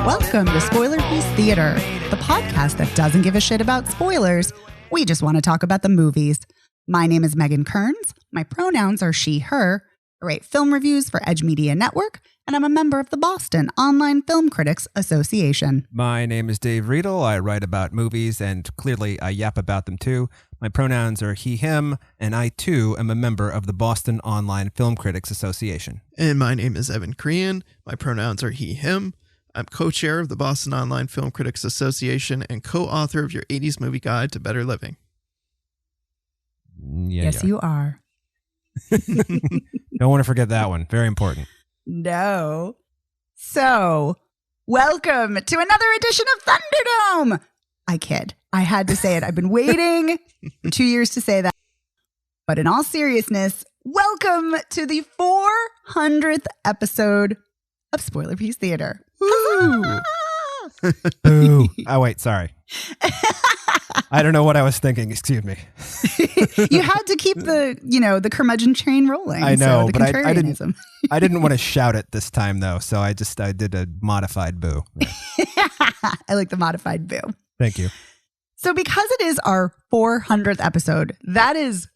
Welcome to Spoiler Piece Theater, the podcast that doesn't give a shit about spoilers. We just want to talk about the movies. My name is Megan Kearns. My pronouns are she, her. I write film reviews for Edge Media Network, and I'm a member of the Boston Online Film Critics Association. My name is Dave Riedel. I write about movies, and clearly I yap about them too. My pronouns are he, him, and I too am a member of the Boston Online Film Critics Association. And my name is Evan Crean. My pronouns are he, him. I'm co-chair of the Boston Online Film Critics Association and co-author of your 80s movie guide to better living. Yes, you are. Don't want to forget that one. Very important. No. So, welcome to another edition of Thunderdome. I kid. I had to say it. I've been waiting 2 years to say that. But in all seriousness, welcome to the 400th episode of Spoiler Piece Theater. Woo! Ooh. Oh, wait. Sorry. I don't know what I was thinking. Excuse me. You had to keep the curmudgeon train rolling. I know, so but I didn't want to shout it this time, though. So I did a modified boo. I like the modified boo. Thank you. So because it is our 400th episode, that is,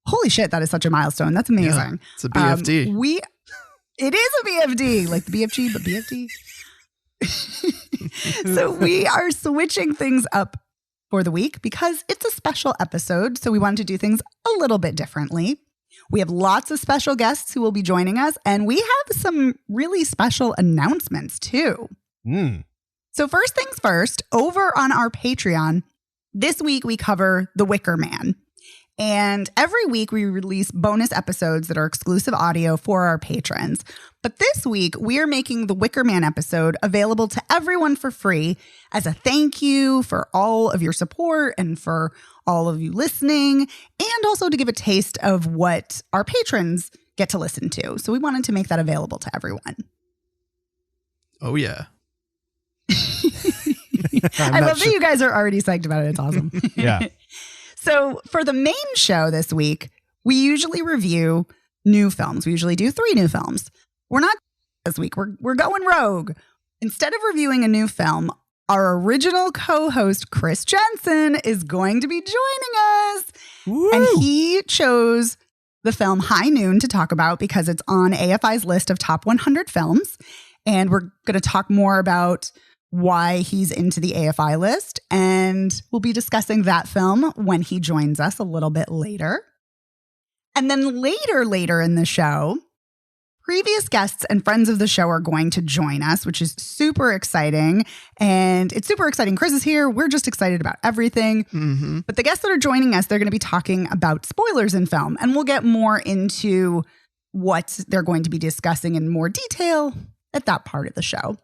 holy shit, that is such a milestone. That's amazing. Yeah, it's a BFD. It is a BFD, like the BFG, but BFD. So we are switching things up for the week because it's a special episode. So we wanted to do things a little bit differently. We have lots of special guests who will be joining us, and we have some really special announcements too. So first things first, over on our Patreon, this week we cover The Wicker Man. And every week we release bonus episodes that are exclusive audio for our patrons. But this week we are making the Wicker Man episode available to everyone for free as a thank you for all of your support and for all of you listening, and also to give a taste of what our patrons get to listen to. So we wanted to make that available to everyone. Oh, yeah. I love that you guys are already psyched about it. It's awesome. Yeah. So for the main show this week, we usually review new films. We usually do 3 new films. We're not this week. We're going rogue. Instead of reviewing a new film, our original co-host, Chris Jensen, is going to be joining us. Woo! And he chose the film High Noon to talk about because it's on AFI's list of top 100 films. And we're going to talk more about why he's into the AFI list, and we'll be discussing that film when he joins us a little bit later. And then later in the show, previous guests and friends of the show are going to join us, which is super exciting. And it's super exciting. Chris is here. We're just excited about everything. Mm-hmm. But the guests that are joining us, they're going to be talking about spoilers in film, and we'll get more into what they're going to be discussing in more detail at that part of the show.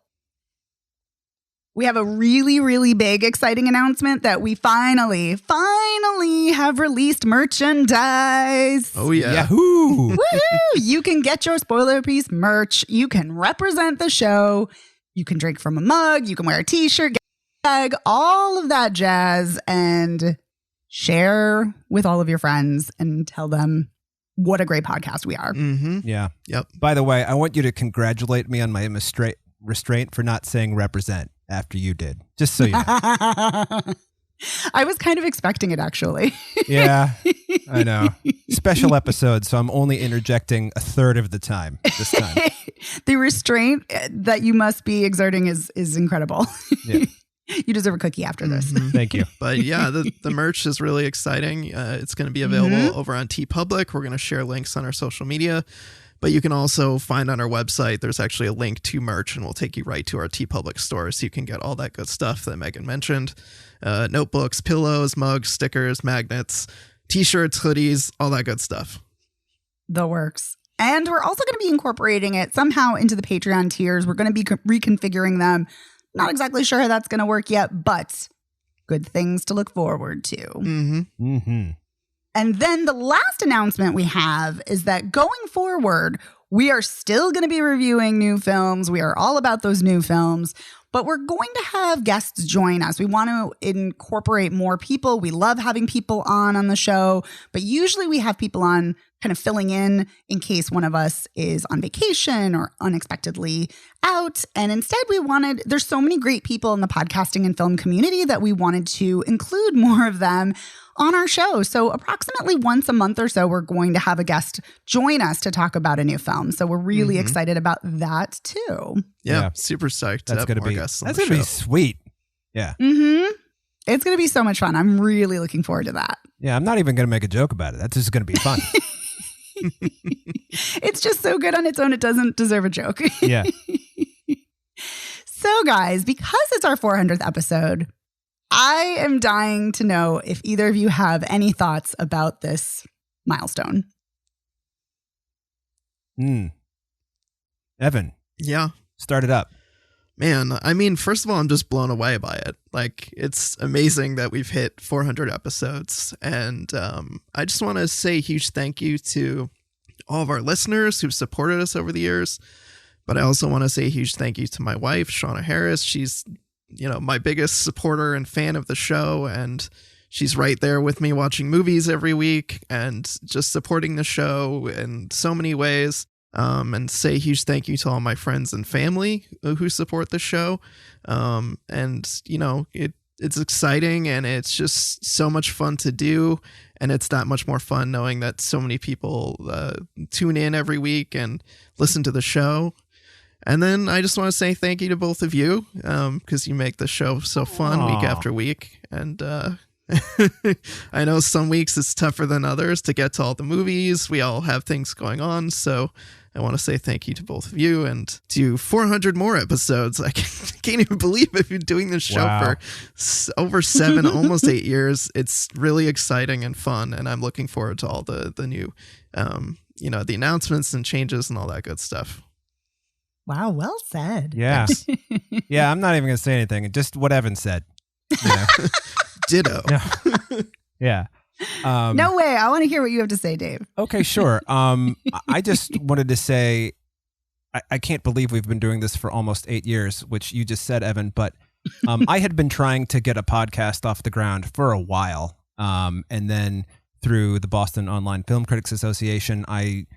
We have a really, really big, exciting announcement that we finally have released merchandise. Oh, yeah. Yahoo! Woo! You can get your Spoiler Piece merch. You can represent the show. You can drink from a mug. You can wear a t-shirt, get a bag, all of that jazz, and share with all of your friends and tell them what a great podcast we are. Mm-hmm. Yeah. Yep. By the way, I want you to congratulate me on my restraint for not saying represent after you did, just so you know. I was kind of expecting it, actually. Yeah, I know. Special episode, so I'm only interjecting a third of the time this time. The restraint that you must be exerting is incredible. Yeah. You deserve a cookie after this. Mm-hmm. Thank you. But yeah, the merch is really exciting. It's going to be available over on TeePublic. We're going to share links on our social media. But you can also find on our website, there's actually a link to merch, and we'll take you right to our TeePublic store so you can get all that good stuff that Megan mentioned. Notebooks, pillows, mugs, stickers, magnets, t-shirts, hoodies, all that good stuff. The works. And we're also going to be incorporating it somehow into the Patreon tiers. We're going to be reconfiguring them. Not exactly sure how that's going to work yet, but good things to look forward to. Mm-hmm. Mm-hmm. And then the last announcement we have is that going forward, we are still going to be reviewing new films. We are all about those new films, but we're going to have guests join us. We want to incorporate more people. We love having people on the show, but usually we have people on kind of filling in case one of us is on vacation or unexpectedly out. And instead there's so many great people in the podcasting and film community that we wanted to include more of them on our show. So approximately once a month or so, we're going to have a guest join us to talk about a new film. So we're really excited about that too. Yeah. Super psyched. That's going to be sweet. Yeah. It's going to be so much fun. I'm really looking forward to that. Yeah. I'm not even going to make a joke about it. That's just going to be fun. It's just so good on its own. It doesn't deserve a joke. Yeah. So guys, because it's our 400th episode, I am dying to know if either of you have any thoughts about this milestone. Evan. Yeah. Start it up. Man, I mean, first of all, I'm just blown away by it. Like, it's amazing that we've hit 400 episodes. And I just want to say a huge thank you to all of our listeners who've supported us over the years. But I also want to say a huge thank you to my wife, Shauna Harris. She's, my biggest supporter and fan of the show. And she's right there with me watching movies every week and just supporting the show in so many ways. And say a huge thank you to all my friends and family who support the show. It's exciting and it's just so much fun to do. And it's that much more fun knowing that so many people tune in every week and listen to the show. And then I just want to say thank you to both of you because you make the show so fun week after week. And I know some weeks it's tougher than others to get to all the movies. We all have things going on. So I want to say thank you to both of you and to 400 more episodes. I can't even believe I've been doing this show for over 7, almost 8 years. It's really exciting and fun. And I'm looking forward to all the new, the announcements and changes and all that good stuff. Wow. Well said. Yeah. Yeah. I'm not even going to say anything. Just what Evan said. Ditto. No. Yeah. No way. I want to hear what you have to say, Dave. Okay, sure. I just wanted to say, I can't believe we've been doing this for almost 8 years, which you just said, Evan, but I had been trying to get a podcast off the ground for a while. And then through the Boston Online Film Critics Association, I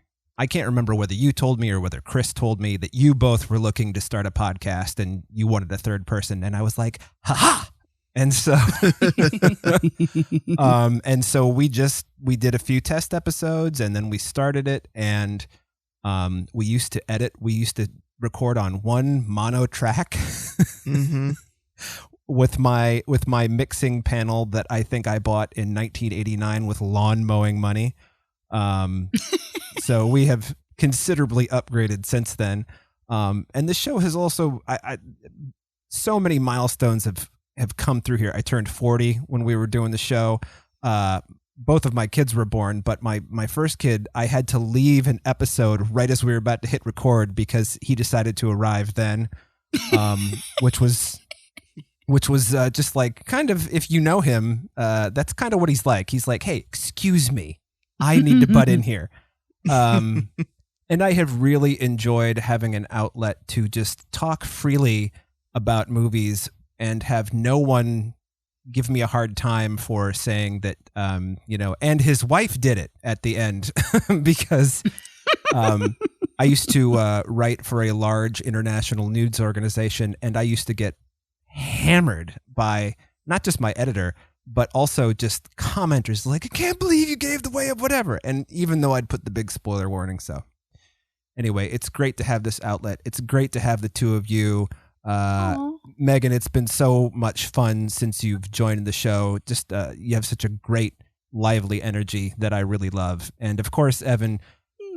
can't remember whether you told me or whether Chris told me that you both were looking to start a podcast and you wanted a third person. And I was like, ha-ha! And so, we did a few test episodes and then we started it and, we used to edit. We used to record on one mono track with my mixing panel that I think I bought in 1989 with lawn mowing money. So we have considerably upgraded since then. And the show has also, so many milestones have come through here. I turned 40 when we were doing the show. Both of my kids were born, but my first kid, I had to leave an episode right as we were about to hit record because he decided to arrive then, which was just like kind of, if you know him, that's kind of what he's like. He's like, hey, excuse me, I need to butt in here. And I have really enjoyed having an outlet to just talk freely about movies and have no one give me a hard time for saying that, and his wife did it at the end because I used to write for a large international news organization, and I used to get hammered by not just my editor, but also just commenters like, I can't believe you gave the way of whatever. And even though I'd put the big spoiler warning. So anyway, it's great to have this outlet. It's great to have the two of you. Megan, it's been so much fun since you've joined the show. Just you have such a great, lively energy that I really love. And of course, Evan,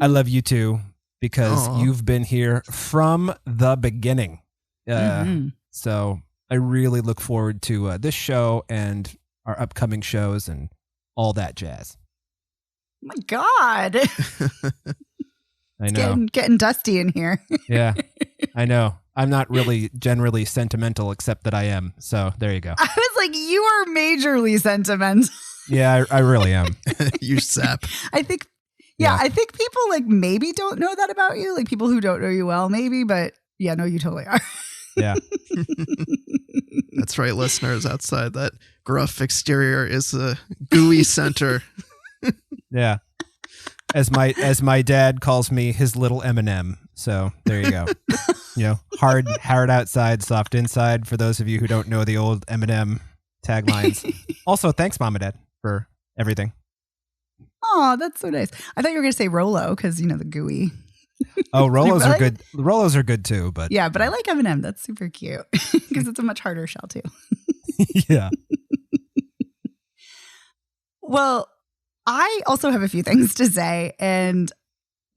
I love you too because you've been here from the beginning. So I really look forward to this show and our upcoming shows and all that jazz. Oh my God. I know. Getting dusty in here. Yeah, I know. I'm not really generally sentimental, except that I am. So there you go. I was like, you are majorly sentimental. Yeah, I really am. You sap. I think people like maybe don't know that about you. Like people who don't know you well, maybe. But yeah, no, you totally are. Yeah. That's right, listeners. Outside that gruff exterior is a gooey center. Yeah. As my dad calls me, his little M&M. So there you go. Hard outside, soft inside. For those of you who don't know the old M&M taglines. Also, thanks, Mom and Dad, for everything. Oh, that's so nice. I thought you were going to say Rolo because, the gooey. Oh, Rolos are good. Rolos are good too, but yeah, but I like M&M. That's super cute because it's a much harder shell too. Yeah. Well, I also have a few things to say, and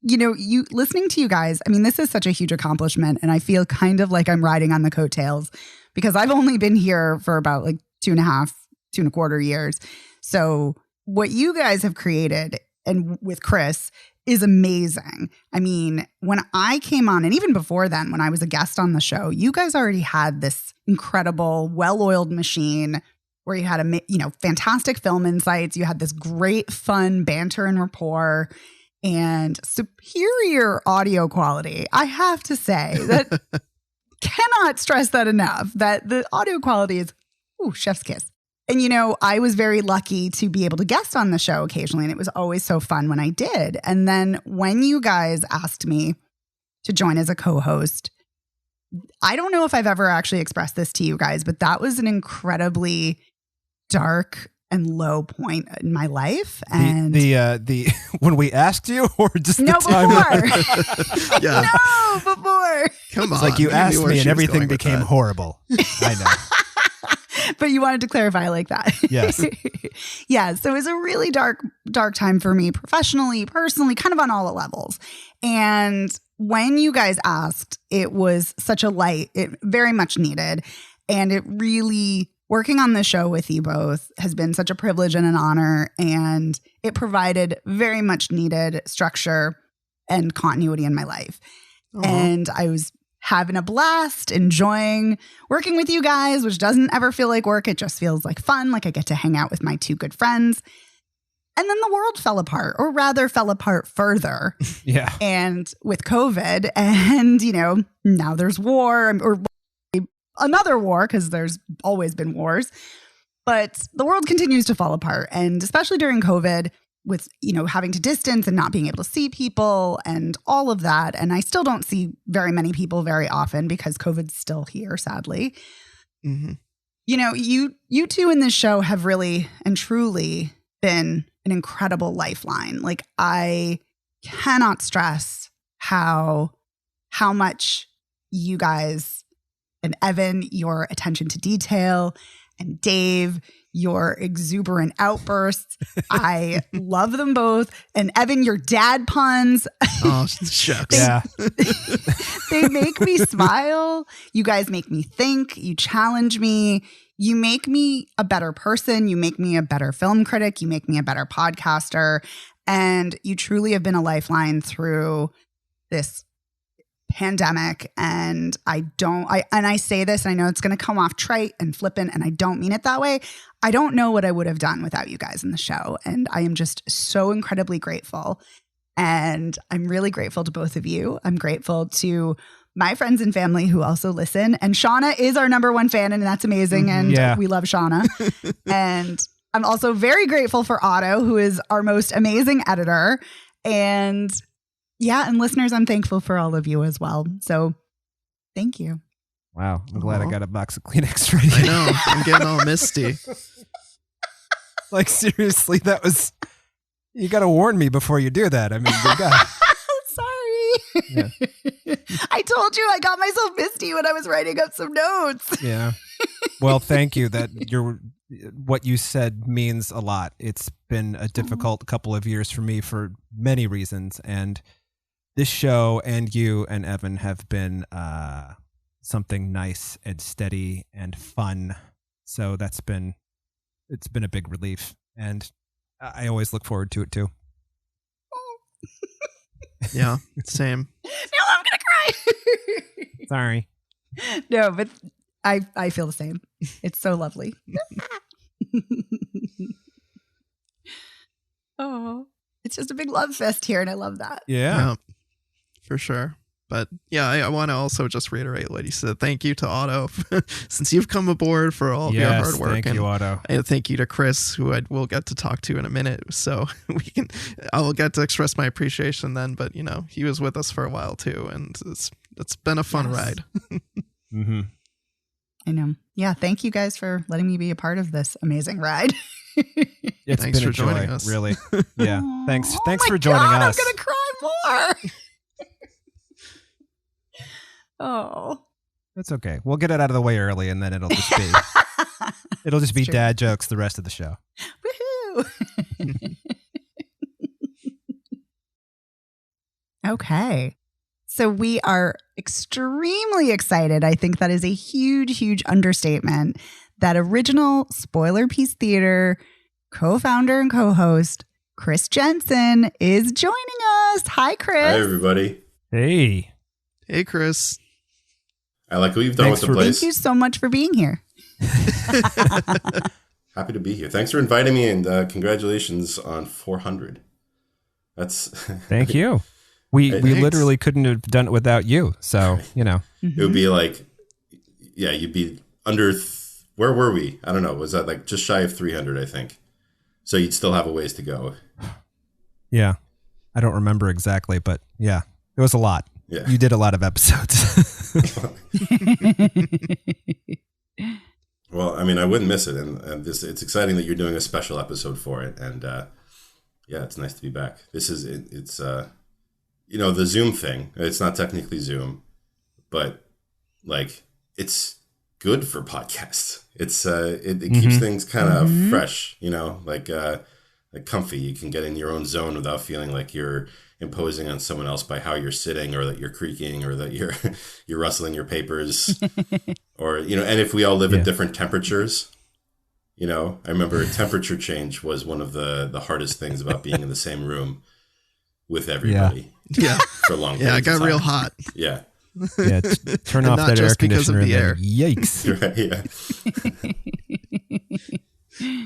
you listening to you guys. I mean, this is such a huge accomplishment, and I feel kind of like I'm riding on the coattails because I've only been here for about like 2.25 years. So what you guys have created, and with Chris, is amazing. I mean, when I came on, and even before then, when I was a guest on the show, you guys already had this incredible, well-oiled machine where you had fantastic film insights. You had this great, fun banter and rapport and superior audio quality. I have to say that cannot stress that enough, that the audio quality is, chef's kiss. And, I was very lucky to be able to guest on the show occasionally, and it was always so fun when I did. And then when you guys asked me to join as a co-host, I don't know if I've ever actually expressed this to you guys, but that was an incredibly dark and low point in my life. And the when we asked you, or just no, the time? Before. Yeah. No, before. Come on. It's like you asked me and everything became that. horrible. I know. But you wanted to clarify like that. Yes. Yeah. So it was a really dark time for me, professionally, personally, kind of on all levels. And when you guys asked, it was such a light, it very much needed. And it really, working on the show with you both has been such a privilege and an honor. And it provided very much needed structure and continuity in my life. Aww. And I was having a blast, enjoying working with you guys, which doesn't ever feel like work. It just feels like fun. Like I get to hang out with my two good friends. And then the world fell apart, or rather fell apart further. Yeah. And with COVID, and, now there's war, or another war, because there's always been wars. But the world continues to fall apart. And especially during COVID, with, having to distance and not being able to see people and all of that. And I still don't see very many people very often because COVID's still here, sadly. Mm-hmm. You two in this show have really and truly been an incredible lifeline. Like, I cannot stress how much you guys, and Evan, your attention to detail, and Dave, your exuberant outbursts. I love them both. And Evan, your dad puns. Oh, shucks. Yeah. They make me smile. You guys make me think. You challenge me. You make me a better person. You make me a better film critic. You make me a better podcaster. And you truly have been a lifeline through this pandemic. And I say this, and I know it's going to come off trite and flippant, and I don't mean it that way. I don't know what I would have done without you guys in the show. And I am just so incredibly grateful. And I'm really grateful to both of you. I'm grateful to my friends and family who also listen. And Shauna is our number one fan, and that's amazing. And we love Shauna. And I'm also very grateful for Otto, who is our most amazing editor. And and listeners, I'm thankful for all of you as well. So thank you. Wow. I'm glad I got a box of Kleenex ready. I know. I'm getting all misty. Like, seriously, you got to warn me before you do that. I mean, good God. Sorry. Yeah. I told you I got myself misty when I was writing up some notes. Yeah. Well, thank you. What you said means a lot. It's been a difficult couple of years for me for many reasons. And this show and you and Evan have been something nice and steady and fun. So it's been a big relief. And I always look forward to it too. Yeah, same. No, I'm going to cry. Sorry. No, but I feel the same. It's so lovely. Oh, it's just a big love fest here, and I love that. Yeah. For sure. But yeah, I want to also just reiterate what you said. Thank you to Otto since you've come aboard for all of your hard work. Thank you, Otto. And thank you to Chris, who we'll get to talk to in a minute. So I will get to express my appreciation then. But he was with us for a while too, and it's been a fun ride. Mm-hmm. I know. Yeah. Thank you guys for letting me be a part of this amazing ride. Thanks for joining us. Really. Yeah. Thanks. Oh Thanks my for joining God, us. I'm going to cry more. Oh, It's okay. We'll get it out of the way early, and then it'll just be It's true. dad jokes the rest of the show. Woohoo. Okay. So we are extremely excited. I think that is a huge, huge understatement that original Spoiler Piece Theater co-founder and co-host Chris Jensen is joining us. Hi, Chris. Hi, everybody. Hey. Hey, Chris. I like what you've done Thanks with the place. Thank you so much for being here. Happy to be here. Thanks for inviting me, and congratulations on 400. That's Thank you. We Thanks. literally couldn't have done it without you. So, It would be like, yeah, you'd be under. Where were we? I don't know. Was that like just shy of 300? I think. So you'd still have a ways to go. yeah. I don't remember exactly, but yeah, it was a lot. Yeah. You did a lot of episodes. Well, I mean, I wouldn't miss it, and it's exciting that you're doing a special episode for it, and yeah, it's nice to be back. It's the Zoom thing. It's not technically Zoom, but like it's good for podcasts. It's it keeps things kind of fresh, like comfy. You can get in your own zone without feeling like you're imposing on someone else by how you're sitting, or that you're creaking, or that you're rustling your papers, or and if we all live at different temperatures, I remember temperature change was one of the hardest things about being in the same room with everybody. Yeah. For a long Yeah, it periods of got real time. hot. Yeah. Yeah, turn And off not that air just because of conditioner. the and air. then yikes. Yeah.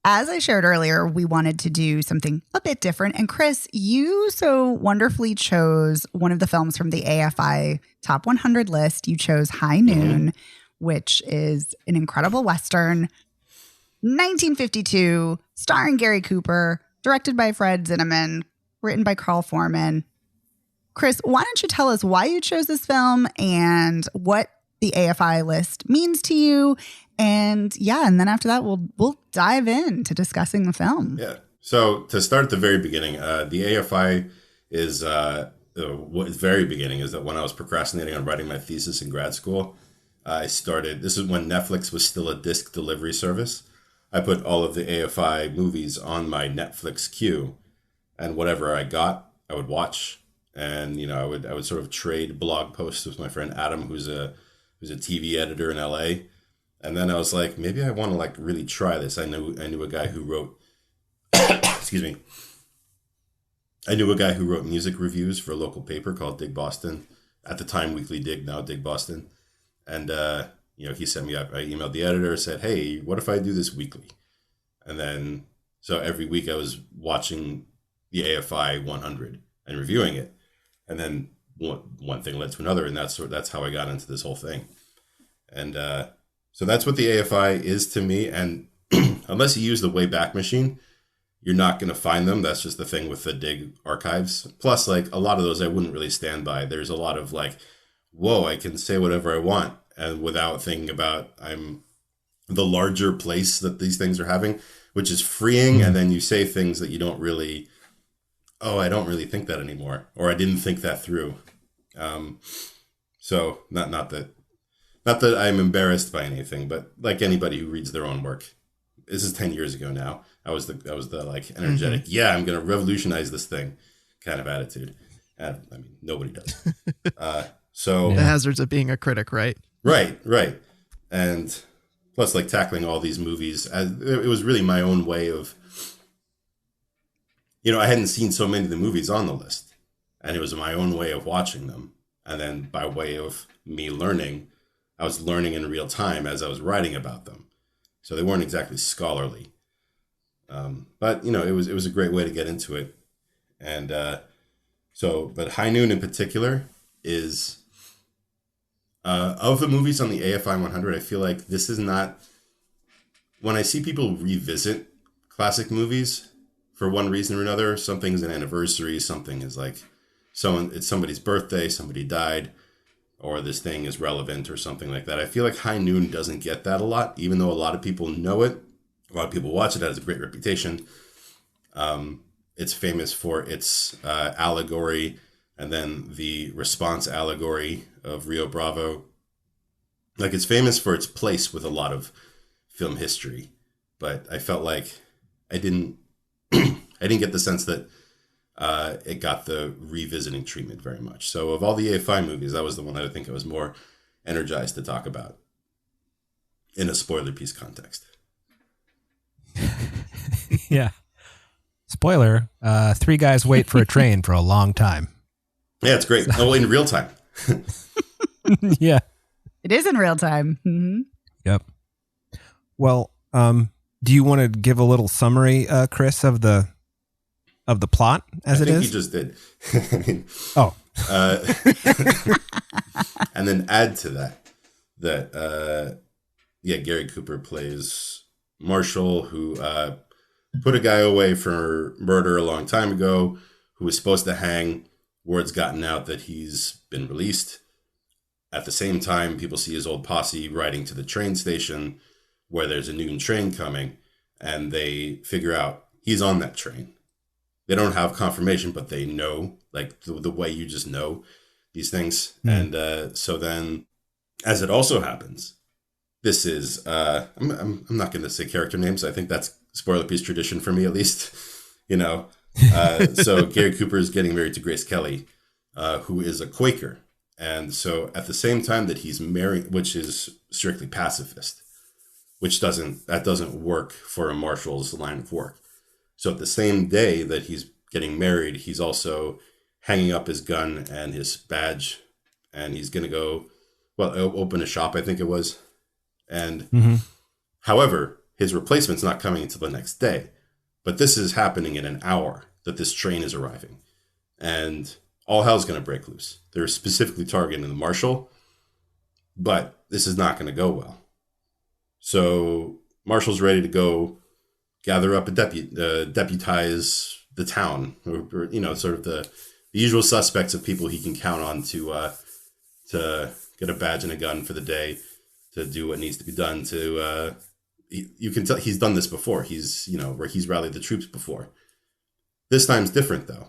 As I shared earlier, we wanted to do something a bit different. And Chris, you so wonderfully chose one of the films from the AFI Top 100 list. You chose High Noon, which is an incredible Western, 1952, starring Gary Cooper, directed by Fred Zinnemann, written by Carl Foreman. Chris, why don't you tell us why you chose this film and what the AFI list means to you? And then after that, we'll dive into discussing the film. Yeah. So to start at the very beginning, the AFI is very beginning is that when I was procrastinating on writing my thesis in grad school, this is when Netflix was still a disc delivery service. I put all of the AFI movies on my Netflix queue, and whatever I got, I would watch. And I would sort of trade blog posts with my friend Adam, who's a TV editor in LA. And then I was like, maybe I want to like really try this. I knew a guy who wrote, excuse me. I knew a guy who wrote music reviews for a local paper called Dig Boston. At the time, Weekly Dig, now Dig Boston. And, he sent me up. I emailed the editor, said, hey, what if I do this weekly? And then, so every week I was watching the AFI 100 and reviewing it. And then one thing led to another, and that's how I got into this whole thing. And, so that's what the AFI is to me. And unless you use the Wayback Machine, you're not going to find them. That's just the thing with the Dig archives. Plus, like a lot of those I wouldn't really stand by. There's a lot of like, whoa, I can say whatever I want. And without thinking about I'm the larger place that these things are having, which is freeing. And then you say things that you don't really, I don't really think that anymore. Or I didn't think that through. So not that I'm embarrassed by anything, but like anybody who reads their own work, this is 10 years ago now. I was the like energetic, yeah, I'm going to revolutionize this thing kind of attitude. I mean, nobody does. So the hazards of being a critic, right? Right. And plus like tackling all these movies, it was really my own way of, I hadn't seen so many of the movies on the list, and it was my own way of watching them. And then by way of me learning, I was learning in real time as I was writing about them. So they weren't exactly scholarly. But, it was a great way to get into it. And but High Noon in particular is of the movies on the AFI 100, I feel like this is not, when I see people revisit classic movies for one reason or another, something's an anniversary, something is like it's somebody's birthday, somebody died, or this thing is relevant or something like that. I feel like High Noon doesn't get that a lot, even though a lot of people know it. A lot of people watch it. It has a great reputation. It's famous for its allegory and then the response allegory of Rio Bravo. Like, it's famous for its place with a lot of film history. But I felt like I didn't get the sense that it got the revisiting treatment very much. So of all the AFI movies, that was the one that I think I was more energized to talk about in a spoiler piece context. Yeah. Spoiler, 3 guys wait for a train for a long time. Yeah, it's great. Oh, in real time. Yeah. It is in real time. Mm-hmm. Yep. Well, do you want to give a little summary, Chris, of the plot as it is? I think you just did. I mean, and then add to that Gary Cooper plays Marshall, who put a guy away for murder a long time ago, who was supposed to hang. Word's gotten out that he's been released. At the same time, people see his old posse riding to the train station where there's a noon train coming, and they figure out he's on that train. They don't have confirmation, but they know, like the way you just know these things. Mm. And so then, as it also happens, this is, I'm not going to say character names. I think that's spoiler piece tradition for me, at least, you know. So Gary Cooper is getting married to Grace Kelly, who is a Quaker. And so at the same time that he's married, which is strictly pacifist, which doesn't work for a Marshall's line of work. So at the same day that he's getting married, he's also hanging up his gun and his badge, and he's going to go, open a shop, I think it was. And however, his replacement's not coming until the next day. But this is happening in an hour that this train is arriving. And all hell's going to break loose. They're specifically targeting the Marshal, but this is not going to go well. So Marshall's ready to go gather up deputize the town, or sort of the usual suspects of people he can count on to get a badge and a gun for the day, to do what needs to be done. You can tell he's done this before. He's rallied the troops before. This time's different though.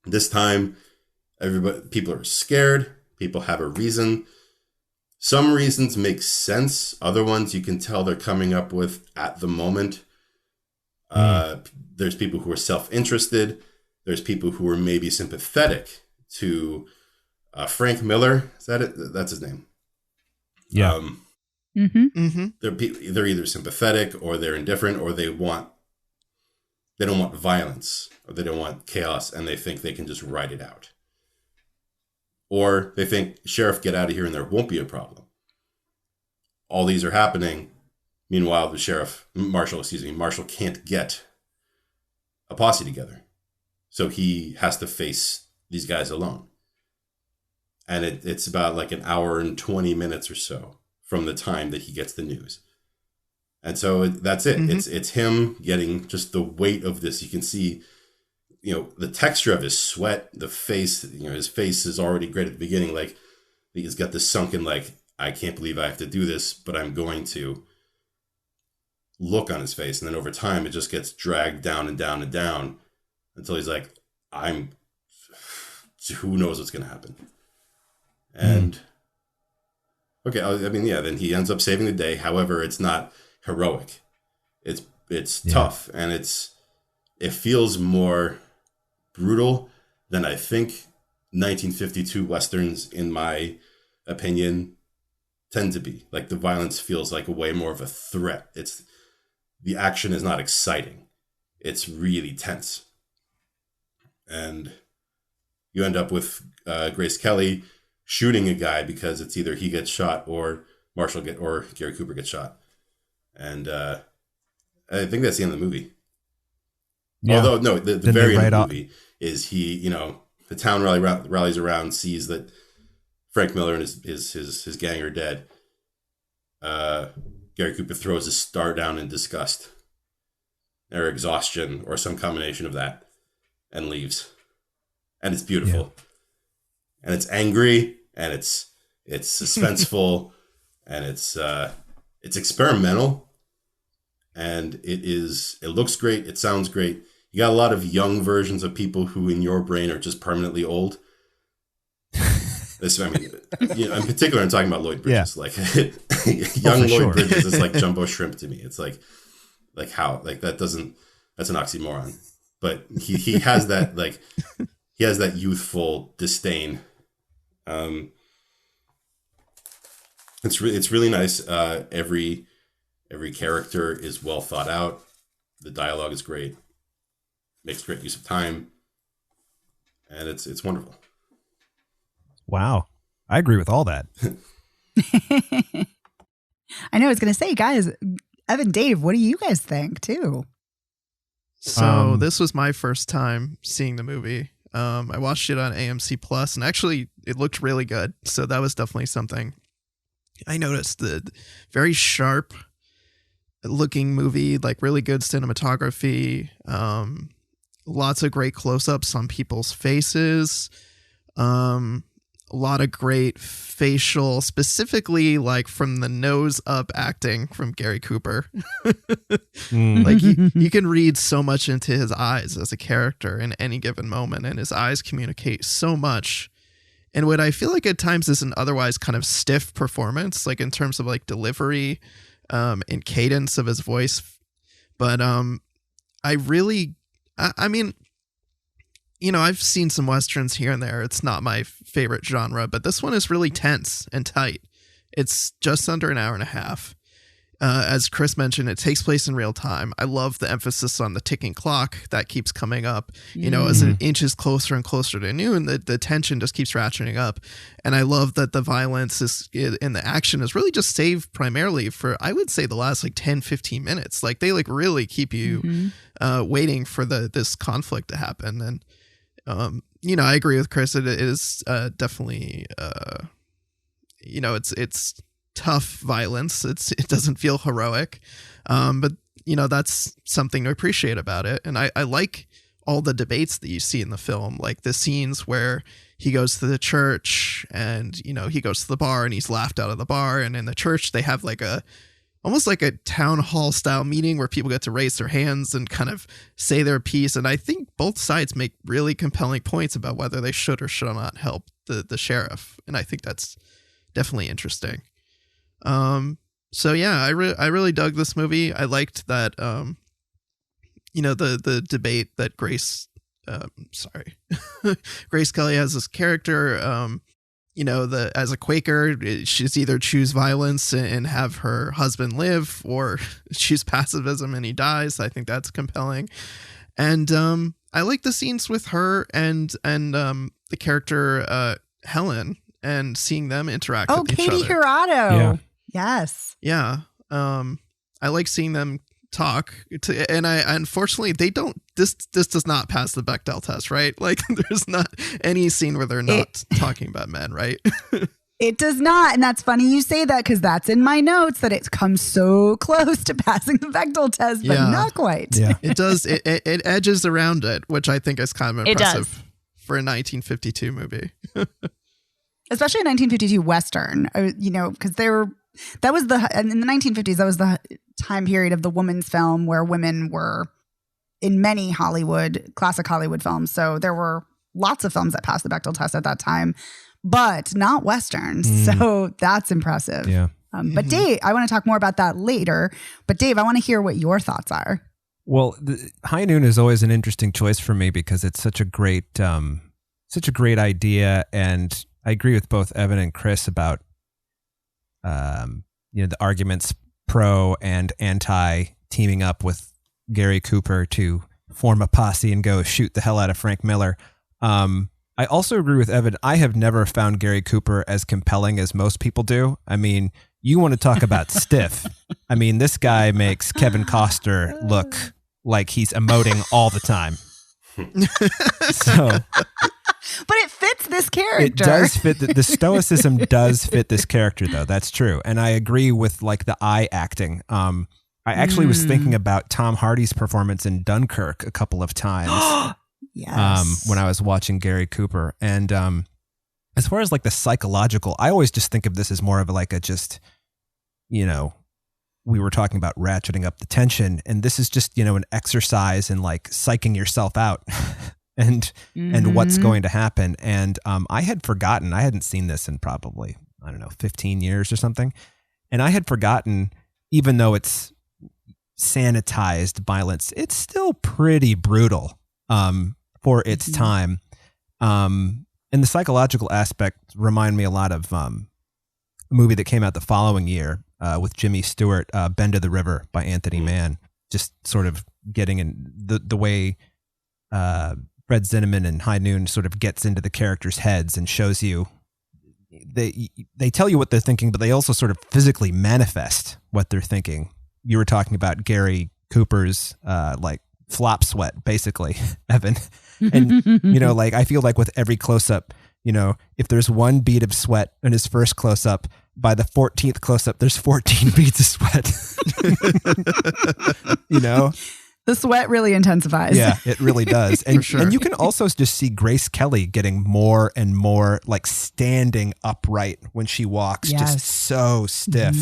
This time, people are scared. People have a reason. Some reasons make sense. Other ones you can tell they're coming up with at the moment. There's people who are self-interested. There's people who are maybe sympathetic to Frank Miller. Is that it? That's his name. Yeah. They're either sympathetic or they're indifferent, or they don't want violence, or they don't want chaos, and they think they can just ride it out. Or they think, Sheriff, get out of here and there won't be a problem. All these are happening. Meanwhile, Marshall can't get a posse together. So he has to face these guys alone. And it's about like an hour and 20 minutes or so from the time that he gets the news. And so that's it. It's him getting just the weight of this. You can see, the texture of his sweat, the face, his face is already great at the beginning. Like, he's got this sunken, like, I can't believe I have to do this, but I'm going to, look on his face. And then over time, it just gets dragged down and down and down until he's like, who knows what's going to happen? And then he ends up saving the day. However, it's not heroic. It's tough, and it feels more brutal than I think 1952 Westerns, in my opinion, tend to be. Like, the violence feels like way more of a threat. The action is not exciting. It's really tense. And you end up with Grace Kelly shooting a guy because it's either he gets shot or or Gary Cooper gets shot. And I think that's the end of the movie. Yeah. Although, no, the very end of the movie is he, the town rallies around, sees that Frank Miller and his gang are dead, Gary Cooper throws his star down in disgust or exhaustion or some combination of that and leaves. And it's beautiful. Yeah. And it's angry and it's suspenseful and it's experimental, and it looks great. It sounds great. You got a lot of young versions of people who in your brain are just permanently old. In particular, I'm talking about Lloyd Bridges. Yeah. Like young Lloyd Bridges is like Jumbo Shrimp to me. It's like how, like that's an oxymoron. But he has that, like, he has that youthful disdain. It's really nice. Every character is well thought out. The dialogue is great. Makes great use of time, and it's wonderful. Wow, I agree with all that. I know I was going to say, guys, Evan, Dave, what do you guys think too? So this was my first time seeing the movie. I watched it on AMC Plus, and actually it looked really good. So that was definitely something I noticed. The very sharp looking movie, like really good cinematography, lots of great close-ups on people's faces, a lot of great facial, specifically like from the nose up acting from Gary Cooper. Like you can read so much into his eyes as a character in any given moment, and his eyes communicate so much. And what I feel like at times is an otherwise kind of stiff performance, like in terms of like delivery, and cadence of his voice. But I mean, you know, I've seen some Westerns here and there. It's not my favorite genre, but this one is really tense and tight. It's just under an hour and a half. As Chris mentioned, it takes place in real time. I love the emphasis on the ticking clock that keeps coming up. You know, as it inches closer and closer to noon, the tension just keeps ratcheting up. And I love that the violence in the action is really just saved primarily for, I would say, the last like 10, 15 minutes. Like they like really keep you waiting for this conflict to happen. And you know, I agree with Chris. It is definitely, you know, it's tough violence. It doesn't feel heroic, but you know, that's something to appreciate about it. And I like all the debates that you see in the film, like the scenes where he goes to the church and, you know, he goes to the bar and he's laughed out of the bar. And in the church, they have like almost like a town hall style meeting where people get to raise their hands and kind of say their piece. And I think both sides make really compelling points about whether they should or should not help the sheriff. And I think that's definitely interesting. So yeah, I really dug this movie. I liked that, you know, the debate that Grace Kelly has this character, you know, as a Quaker, she's either choose violence and have her husband live, or choose pacifism and he dies. I think that's compelling. And, I like the scenes with her and the character, Helen, and seeing them interact with each other. Katie Hirado. Yeah. Yes. Yeah. I like seeing them talk and unfortunately they don't, this does not pass the Bechdel test, right? Like there's not any scene where they're not talking about men, right? It does not. And that's funny you say that, because that's in my notes, that it comes so close to passing the Bechdel test, but not quite. Yeah. It does. It edges around it, which I think is kind of impressive for a 1952 movie. Especially a 1952 Western, you know, because that was in the 1950s, that was the time period of the woman's film where women were in many classic Hollywood films. So there were lots of films that passed the Bechdel test at that time, but not Westerns. So that's impressive. Yeah. But Dave, I want to talk more about that later. But Dave, I want to hear what your thoughts are. Well, High Noon is always an interesting choice for me because it's such a great idea. And I agree with both Evan and Chris about, you know, the arguments pro and anti teaming up with Gary Cooper to form a posse and go shoot the hell out of Frank Miller. I also agree with Evan. I have never found Gary Cooper as compelling as most people do. I mean, you want to talk about stiff. I mean, this guy makes Kevin Costner look like he's emoting all the time. So, but it fits fits this character. It does fit. The stoicism does fit this character, though. That's true. And I agree with like the eye acting. I actually was thinking about Tom Hardy's performance in Dunkirk a couple of times. Yes. When I was watching Gary Cooper. And as far as like the psychological, I always just think of this as more of like a just, you know, we were talking about ratcheting up the tension, and this is just, you know, an exercise in like psyching yourself out and what's going to happen. And I had forgotten, I hadn't seen this in probably, I don't know, 15 years or something. And I had forgotten, even though it's sanitized violence, it's still pretty brutal for its time. And the psychological aspect remind me a lot of a movie that came out the following year with Jimmy Stewart, Bend of the River by Anthony Mann. Just sort of getting in the way Fred Zinnemann and High Noon sort of gets into the characters' heads and shows you, they tell you what they're thinking, but they also sort of physically manifest what they're thinking. You were talking about Gary Cooper's like flop sweat, basically, Evan. And, you know, like, I feel like with every close-up, you know, if there's one bead of sweat in his first close-up, by the 14th close-up, there's 14 beads of sweat. You know? The sweat really intensifies. Yeah, it really does. And, sure. And you can also just see Grace Kelly getting more and more like standing upright when she walks, just so stiff.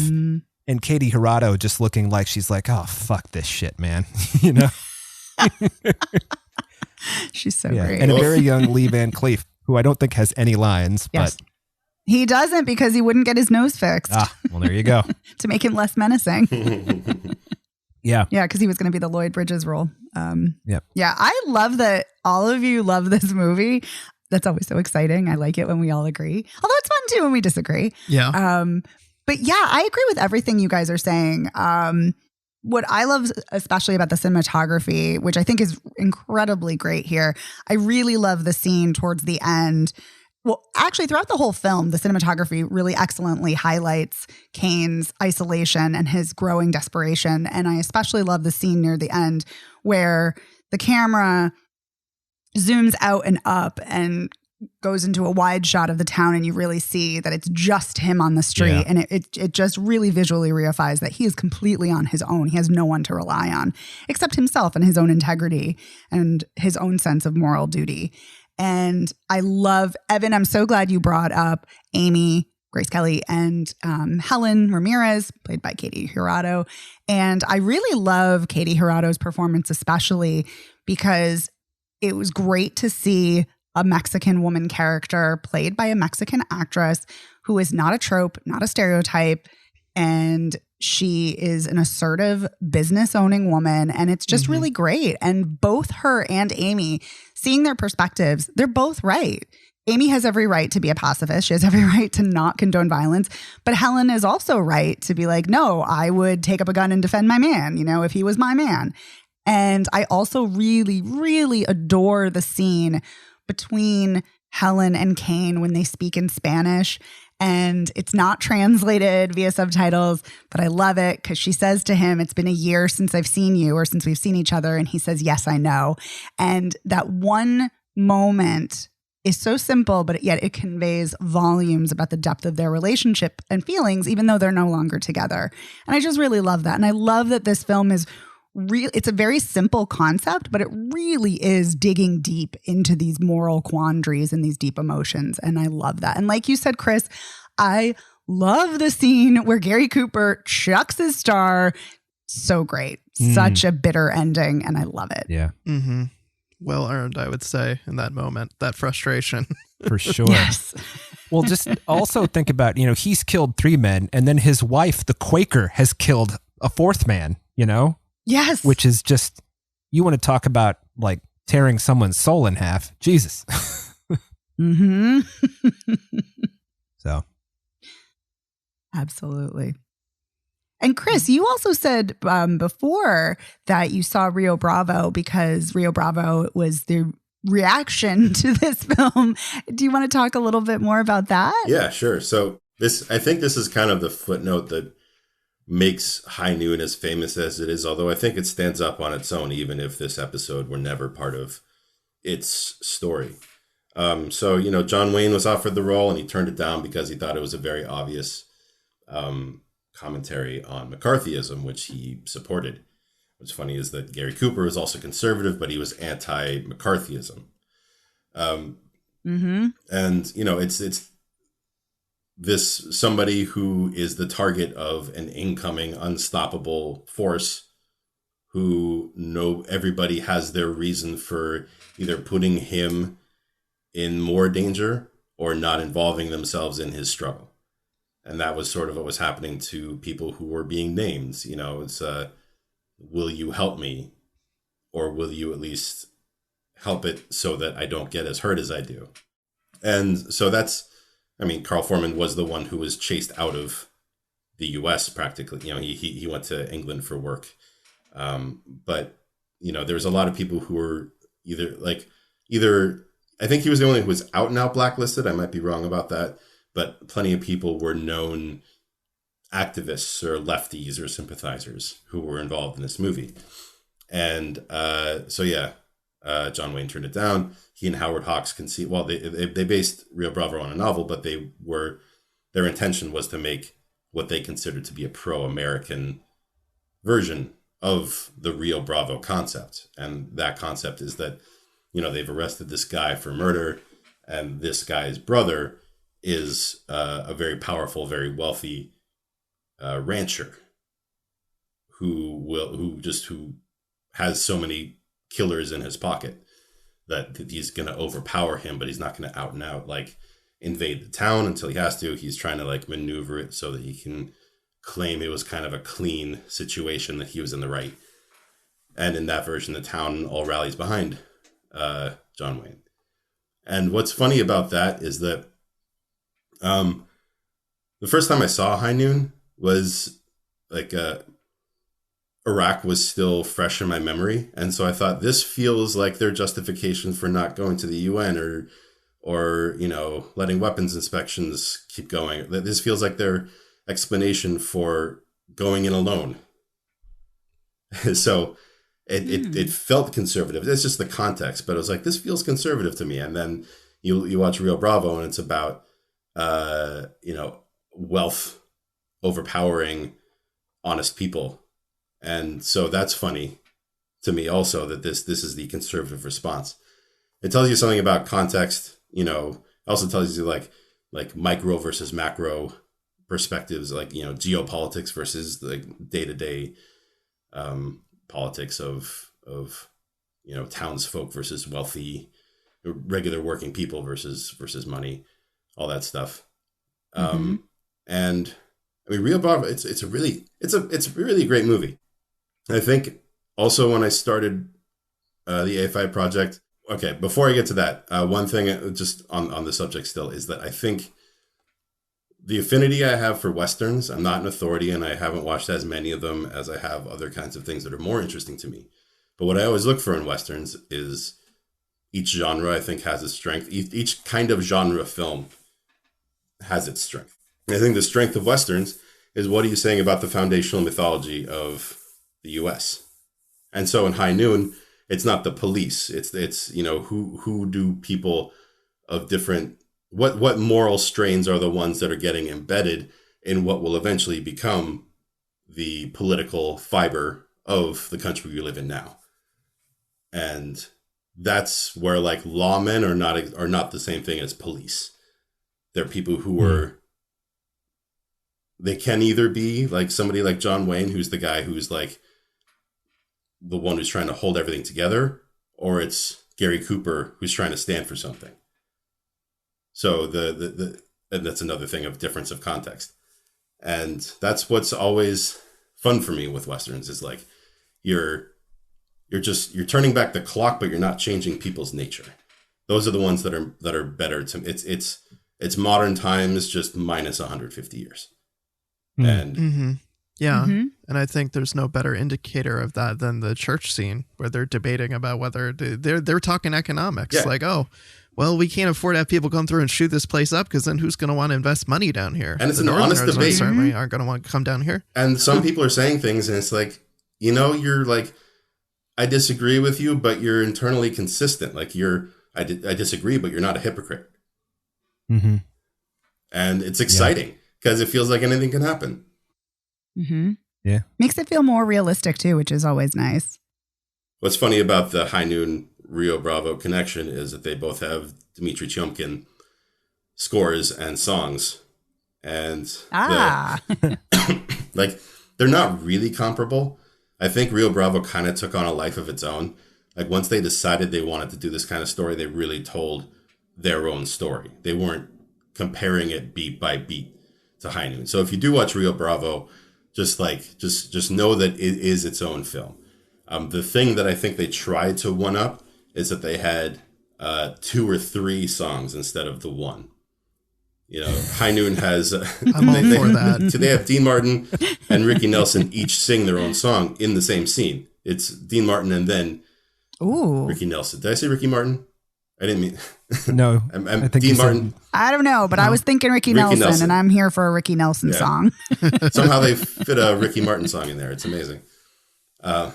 And Katie Hirado just looking like she's like, oh, fuck this shit, man. You know? She's so great. And a very young Lee Van Cleef, who I don't think has any lines, but he doesn't, because he wouldn't get his nose fixed. well, there you go. To make him less menacing. Yeah, because he was going to be the Lloyd Bridges role. Yep. Yeah, I love that all of you love this movie. That's always so exciting. I like it when we all agree. Although it's fun too when we disagree. Yeah. But yeah, I agree with everything you guys are saying. What I love especially about the cinematography, which I think is incredibly great here, I really love the scene towards the end. Well, actually, throughout the whole film, the cinematography really excellently highlights Kane's isolation and his growing desperation. And I especially love the scene near the end where the camera zooms out and up and goes into a wide shot of the town, and you really see that it's just him on the street. Yeah. And it just really visually reifies that he is completely on his own. He has no one to rely on except himself and his own integrity and his own sense of moral duty. And I love, Evan, I'm so glad you brought up Amy, Grace Kelly, and Helen Ramirez, played by Katie Hirado. And I really love Katie Hirado's performance, especially because it was great to see a Mexican woman character played by a Mexican actress who is not a trope, not a stereotype. And she is an assertive business owning woman. And it's just really great. And both her and Amy, seeing their perspectives, they're both right. Amy has every right to be a pacifist. She has every right to not condone violence. But Helen is also right to be like, no, I would take up a gun and defend my man, you know, if he was my man. And I also really, really adore the scene between Helen and Kane when they speak in Spanish, and it's not translated via subtitles, but I love it because she says to him, it's been a year since I've seen you, or since we've seen each other. And he says, yes, I know. And that one moment is so simple, but yet it conveys volumes about the depth of their relationship and feelings, even though they're no longer together. And I just really love that. And I love that this film is it's a very simple concept, but it really is digging deep into these moral quandaries and these deep emotions. And I love that. And like you said, Chris, I love the scene where Gary Cooper chucks his star. So great. Such a bitter ending. And I love it. Yeah. Mm-hmm. Well earned, I would say, in that moment, that frustration. For sure. Yes. Well, just also think about, you know, he's killed 3 men, and then his wife, the Quaker, has killed a 4th man, you know? Yes. Which is just, you want to talk about like tearing someone's soul in half. Jesus. So. Absolutely. And Chris, you also said before that you saw Rio Bravo because Rio Bravo was the reaction to this film. Do you want to talk a little bit more about that? Yeah, sure. So I think this is kind of the footnote that makes High Noon as famous as it is, although I think it stands up on its own, even if this episode were never part of its story. So, John Wayne was offered the role and he turned it down because he thought it was a very obvious commentary on McCarthyism, which he supported. What's funny is that Gary Cooper was also conservative, but he was anti-McCarthyism. And, it's this somebody who is the target of an incoming unstoppable force who everybody has their reason for either putting him in more danger or not involving themselves in his struggle. And that was sort of what was happening to people who were being named. It's will you help me, or will you at least help it so that I don't get as hurt as I do? And so Carl Foreman was the one who was chased out of the U.S. practically. He went to England for work. But there was a lot of people who were either I think he was the only one who was out and out blacklisted. I might be wrong about that, but plenty of people were known activists or lefties or sympathizers who were involved in this movie. And John Wayne turned it down. He and Howard Hawks they based Rio Bravo on a novel, but their intention was to make what they considered to be a pro-American version of the Rio Bravo concept. And that concept is that, they've arrested this guy for murder, and this guy's brother is a very powerful, very wealthy rancher who has so many killers in his pocket that he's going to overpower him, but he's not going to out and out invade the town until he has to. He's trying to maneuver it so that he can claim it was kind of a clean situation, that he was in the right. And in that version, the town all rallies behind John Wayne. And what's funny about that is that the first time I saw High Noon was Iraq was still fresh in my memory. And so I thought, this feels like their justification for not going to the UN or letting weapons inspections keep going. This feels like their explanation for going in alone. So it felt conservative. It's just the context, but it was like, this feels conservative to me. And then you watch Rio Bravo, and it's about wealth overpowering honest people. And so that's funny to me also, that this is the conservative response. It tells you something about context. Also tells you like micro versus macro perspectives, geopolitics versus day-to-day politics of townsfolk versus wealthy, regular working people versus money, all that stuff. And Rio Bravo, it's a really great movie. I think also when I started the AFI project, okay, before I get to that, one thing just on the subject still is that I think the affinity I have for Westerns, I'm not an authority and I haven't watched as many of them as I have other kinds of things that are more interesting to me. But what I always look for in Westerns is each genre, I think, has its strength. Each kind of genre film has its strength. And I think the strength of Westerns is, what are you saying about the foundational mythology of the U.S.? And so in High Noon, it's not the police. It's who do people of different, what moral strains are the ones that are getting embedded in what will eventually become the political fiber of the country we live in now. And that's where lawmen are not the same thing as police. They're people who are, they can either be somebody like John Wayne, who's the guy who's the one who's trying to hold everything together, or it's Gary Cooper who's trying to stand for something. So and that's another thing of difference of context. And that's what's always fun for me with Westerns is you're turning back the clock, but you're not changing people's nature. Those are the ones that are better to it's modern times, just minus 150 years. And yeah. And I think there's no better indicator of that than the church scene, where they're debating about whether they're talking economics. Yeah. Well, we can't afford to have people come through and shoot this place up, because then who's going to want to invest money down here? And it's an honest debate. Certainly aren't going to want to come down here. And some people are saying things, and it's you're I disagree with you, but you're internally consistent. I disagree, but you're not a hypocrite. Mm-hmm. And it's exciting because it feels like anything can happen. Mm-hmm. Yeah. Makes it feel more realistic too, which is always nice. What's funny about the High Noon Rio Bravo connection is that they both have Dmitry Tiomkin scores and songs. And like, they're not really comparable. I think Rio Bravo kind of took on a life of its own. Like, once they decided they wanted to do this kind of story, they really told their own story. They weren't comparing it beat by beat to High Noon. So if you do watch Rio Bravo, just know that it is its own film. The thing that I think they tried to one up is that they had 2 or 3 songs instead of the one. You know, High Noon has I'm all for that. So they have Dean Martin and Ricky Nelson each sing their own song in the same scene. It's Dean Martin and then Ricky Nelson. Did I say Ricky Martin? I didn't mean. No, I think Dean Martin. I don't know, but I was thinking Ricky Nelson, and I'm here for a Ricky Nelson song. Somehow they fit a Ricky Martin song in there. It's amazing. So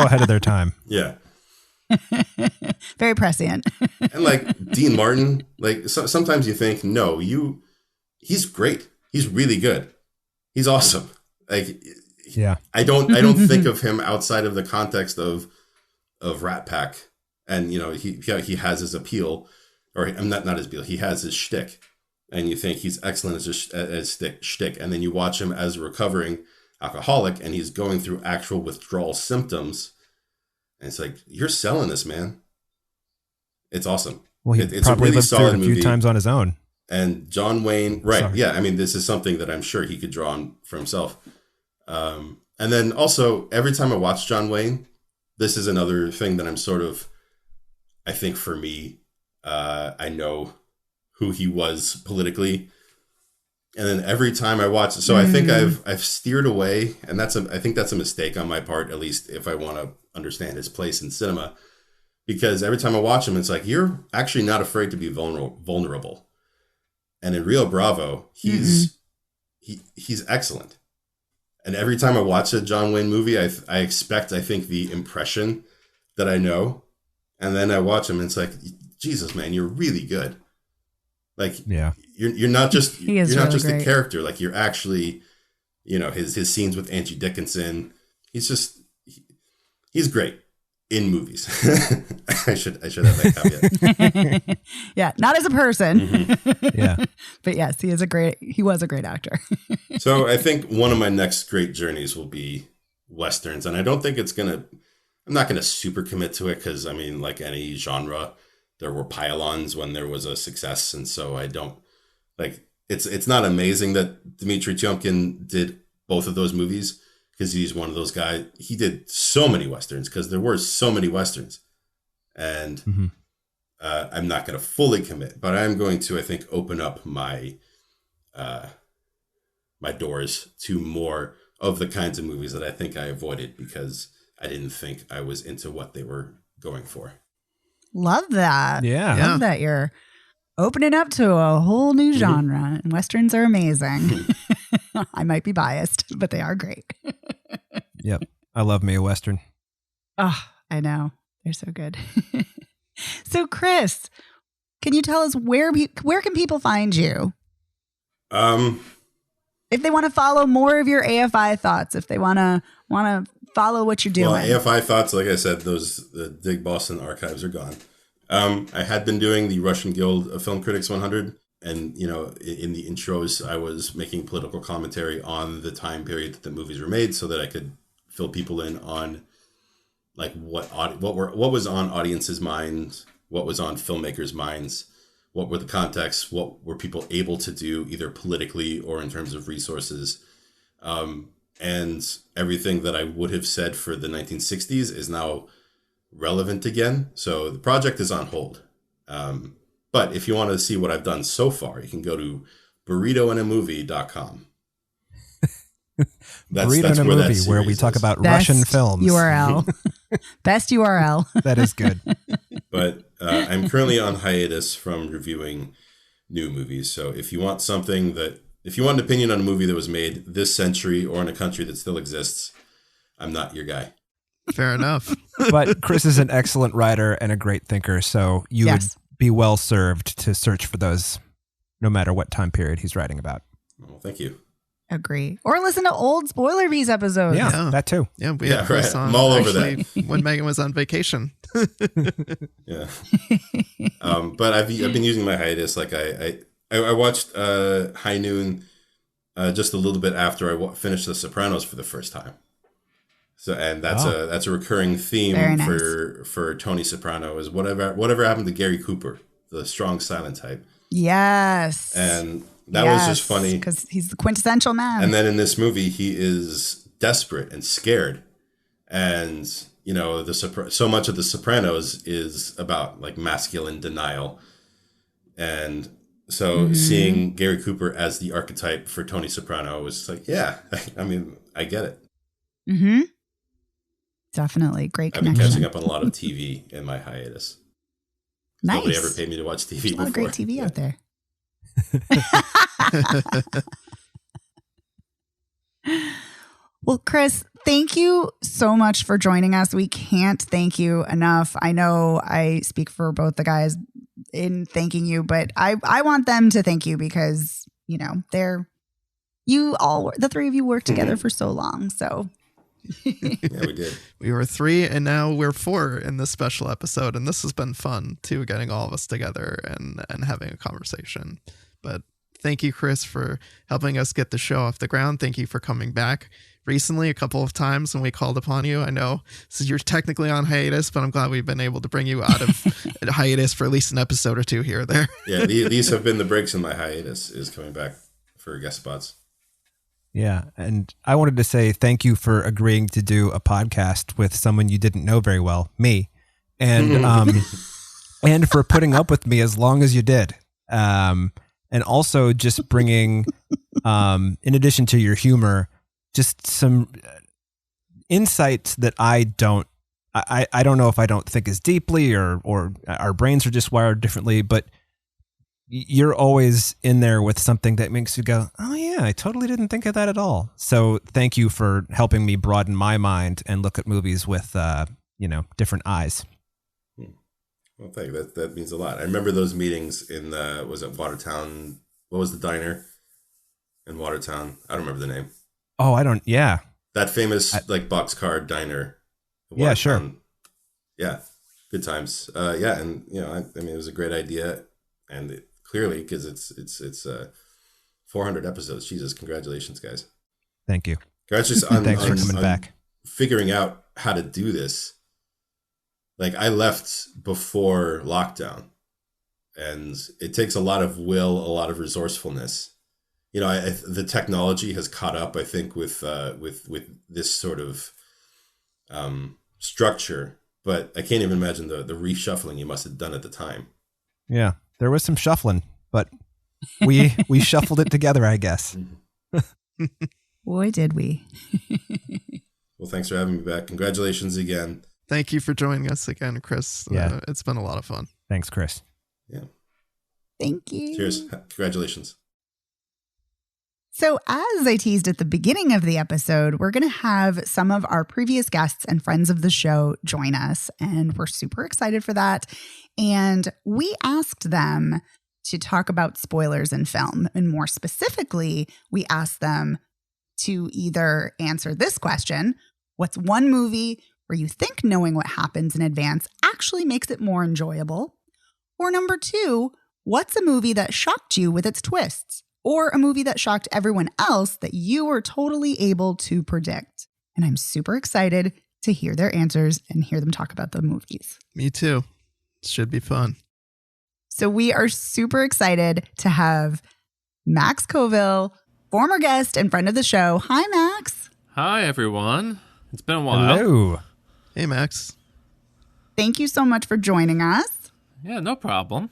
ahead of their time. Yeah. Very prescient. And like Dean Martin, like sometimes you think, no, he's great. He's really good. He's awesome. Like, yeah, I don't think of him outside of the context of Rat Pack. And, you know, he has his appeal, or not his appeal. He has his shtick, and you think he's excellent as shtick. And then you watch him as a recovering alcoholic, and he's going through actual withdrawal symptoms. And it's like, you're selling this, man. It's awesome. Well, it's a really lived solid through it a few movie. times on his own. And John Wayne, right? Sorry. Yeah, I mean, this is something that I'm sure he could draw on for himself. And then also, every time I watch John Wayne, this is another thing that I'm sort of, I think for me, I know who he was politically. And then every time I watch, so I think I've steered away, and I think that's a mistake on my part, at least if I want to understand his place in cinema, because every time I watch him, it's like, you're actually not afraid to be vulnerable. And in Rio Bravo, he's excellent. And every time I watch a John Wayne movie, I expect, I think, the impression that I know, and then I watch him, and it's like, Jesus, man, you're really good. Like, yeah. You're not just you're not really just great. a character. Like, you're actually, you know, his scenes with Angie Dickinson. He's great in movies. I should have that caveat. Yeah, not as a person. Mm-hmm. Yeah. But yes, he was a great actor. So I think one of my next great journeys will be Westerns, and I don't think I'm not gonna super commit to it, because I mean, like any genre, there were pile-ons when there was a success, and so I don't like. It's not amazing that Dmitry Tiomkin did both of those movies, because he's one of those guys. He did so many Westerns because there were so many Westerns, and I'm not going to fully commit, but I'm going to, I think, open up my my doors to more of the kinds of movies that I think I avoided because I didn't think I was into what they were going for. Love that. Yeah. Love that you're opening up to a whole new genre. And Westerns are amazing. I might be biased, but they are great. Yep. I love me a Western. Oh, I know. They're so good. So, Chris, can you tell us where can people find you? If they want to follow more of your AFI thoughts, if they want to follow what you're doing. Well, AFI thoughts, like I said, the Dig Boston archives are gone. I had been doing the Russian Guild of Film Critics 100, and you know, in the intros, I was making political commentary on the time period that the movies were made, so that I could fill people in on like what was on audiences' minds, what was on filmmakers' minds, what were the contexts, what were people able to do either politically or in terms of resources. And everything that I would have said for the 1960s is now relevant again. So the project is on hold. But if you want to see what I've done so far, you can go to burritoinamovie.com. Burrito in a Movie, where we talk about Russian films. URL. Best URL. That is good. But I'm currently on hiatus from reviewing new movies. So if you want an opinion on a movie that was made this century or in a country that still exists, I'm not your guy. Fair enough. But Chris is an excellent writer and a great thinker, so you would be well served to search for those no matter what time period he's writing about. Well, thank you. Agree. Or listen to old Spoiler Bees episodes. Yeah, that too. Yeah, we had Chris on. I'm all over that. When Megan was on vacation. Yeah. But I've been using my hiatus. Like I watched High Noon just a little bit after I finished The Sopranos for the first time. So, and that's a recurring theme for Tony Soprano is whatever happened to Gary Cooper, the strong silent type. Yes. And that was just funny because he's the quintessential man. And then in this movie, he is desperate and scared, and you know so much of The Sopranos is about like masculine denial, and so seeing Gary Cooper as the archetype for Tony Soprano was like, yeah, I mean, I get it. Mm-hmm. Definitely. Great connection. I've been catching up on a lot of TV in my hiatus. Nice. Nobody ever paid me to watch TV before. A lot of great TV out there. Well, Chris, thank you so much for joining us. We can't thank you enough. I know I speak for both the guys in thanking you, but I want them to thank you because, you know, the three of you worked together for so long. So yeah, we did. We were 3 and now we're 4 in this special episode. And this has been fun too, getting all of us together and having a conversation. But thank you, Chris, for helping us get the show off the ground. Thank you for coming back recently a couple of times when we called upon you. I know you're technically on hiatus, but I'm glad we've been able to bring you out of hiatus for at least an episode or two here or there. Yeah, these have been the breaks in my hiatus, is coming back for guest spots. Yeah, and I wanted to say thank you for agreeing to do a podcast with someone you didn't know very well, me, and and for putting up with me as long as you did, and also just bringing, in addition to your humor, just some insights that I don't know if I don't think as deeply or our brains are just wired differently, but you're always in there with something that makes you go, oh yeah, I totally didn't think of that at all. So thank you for helping me broaden my mind and look at movies with, different eyes. Well, thank you. That means a lot. I remember those meetings in was it Watertown? What was the diner in Watertown? I don't remember the name. Oh, I don't. Yeah. That famous boxcar diner. Yeah, sure. Yeah. Good times. Yeah. And I mean, it was a great idea, and clearly, because it's 400 episodes. Jesus, congratulations, guys! Thank you. Congratulations Thanks for coming back. Figuring out how to do this. Like, I left before lockdown, and it takes a lot of will, a lot of resourcefulness. The technology has caught up, I think, with this sort of structure. But I can't even imagine the reshuffling you must have done at the time. Yeah. There was some shuffling, but we shuffled it together, I guess. Boy, did we. Well, thanks for having me back. Congratulations again. Thank you for joining us again, Chris. Yeah. It's been a lot of fun. Thanks, Chris. Yeah. Thank you. Cheers. Congratulations. So as I teased at the beginning of the episode, we're going to have some of our previous guests and friends of the show join us, and we're super excited for that. And we asked them to talk about spoilers in film. And more specifically, we asked them to either answer this question: what's one movie where you think knowing what happens in advance actually makes it more enjoyable? Or number 2, what's a movie that shocked you with its twists? Or a movie that shocked everyone else that you were totally able to predict? And I'm super excited to hear their answers and hear them talk about the movies. Me too. Should be fun. So we are super excited to have Max Coville, former guest and friend of the show. Hi, Max. Hi, everyone. It's been a while. Hello. Hey, Max. Thank you so much for joining us. Yeah, no problem.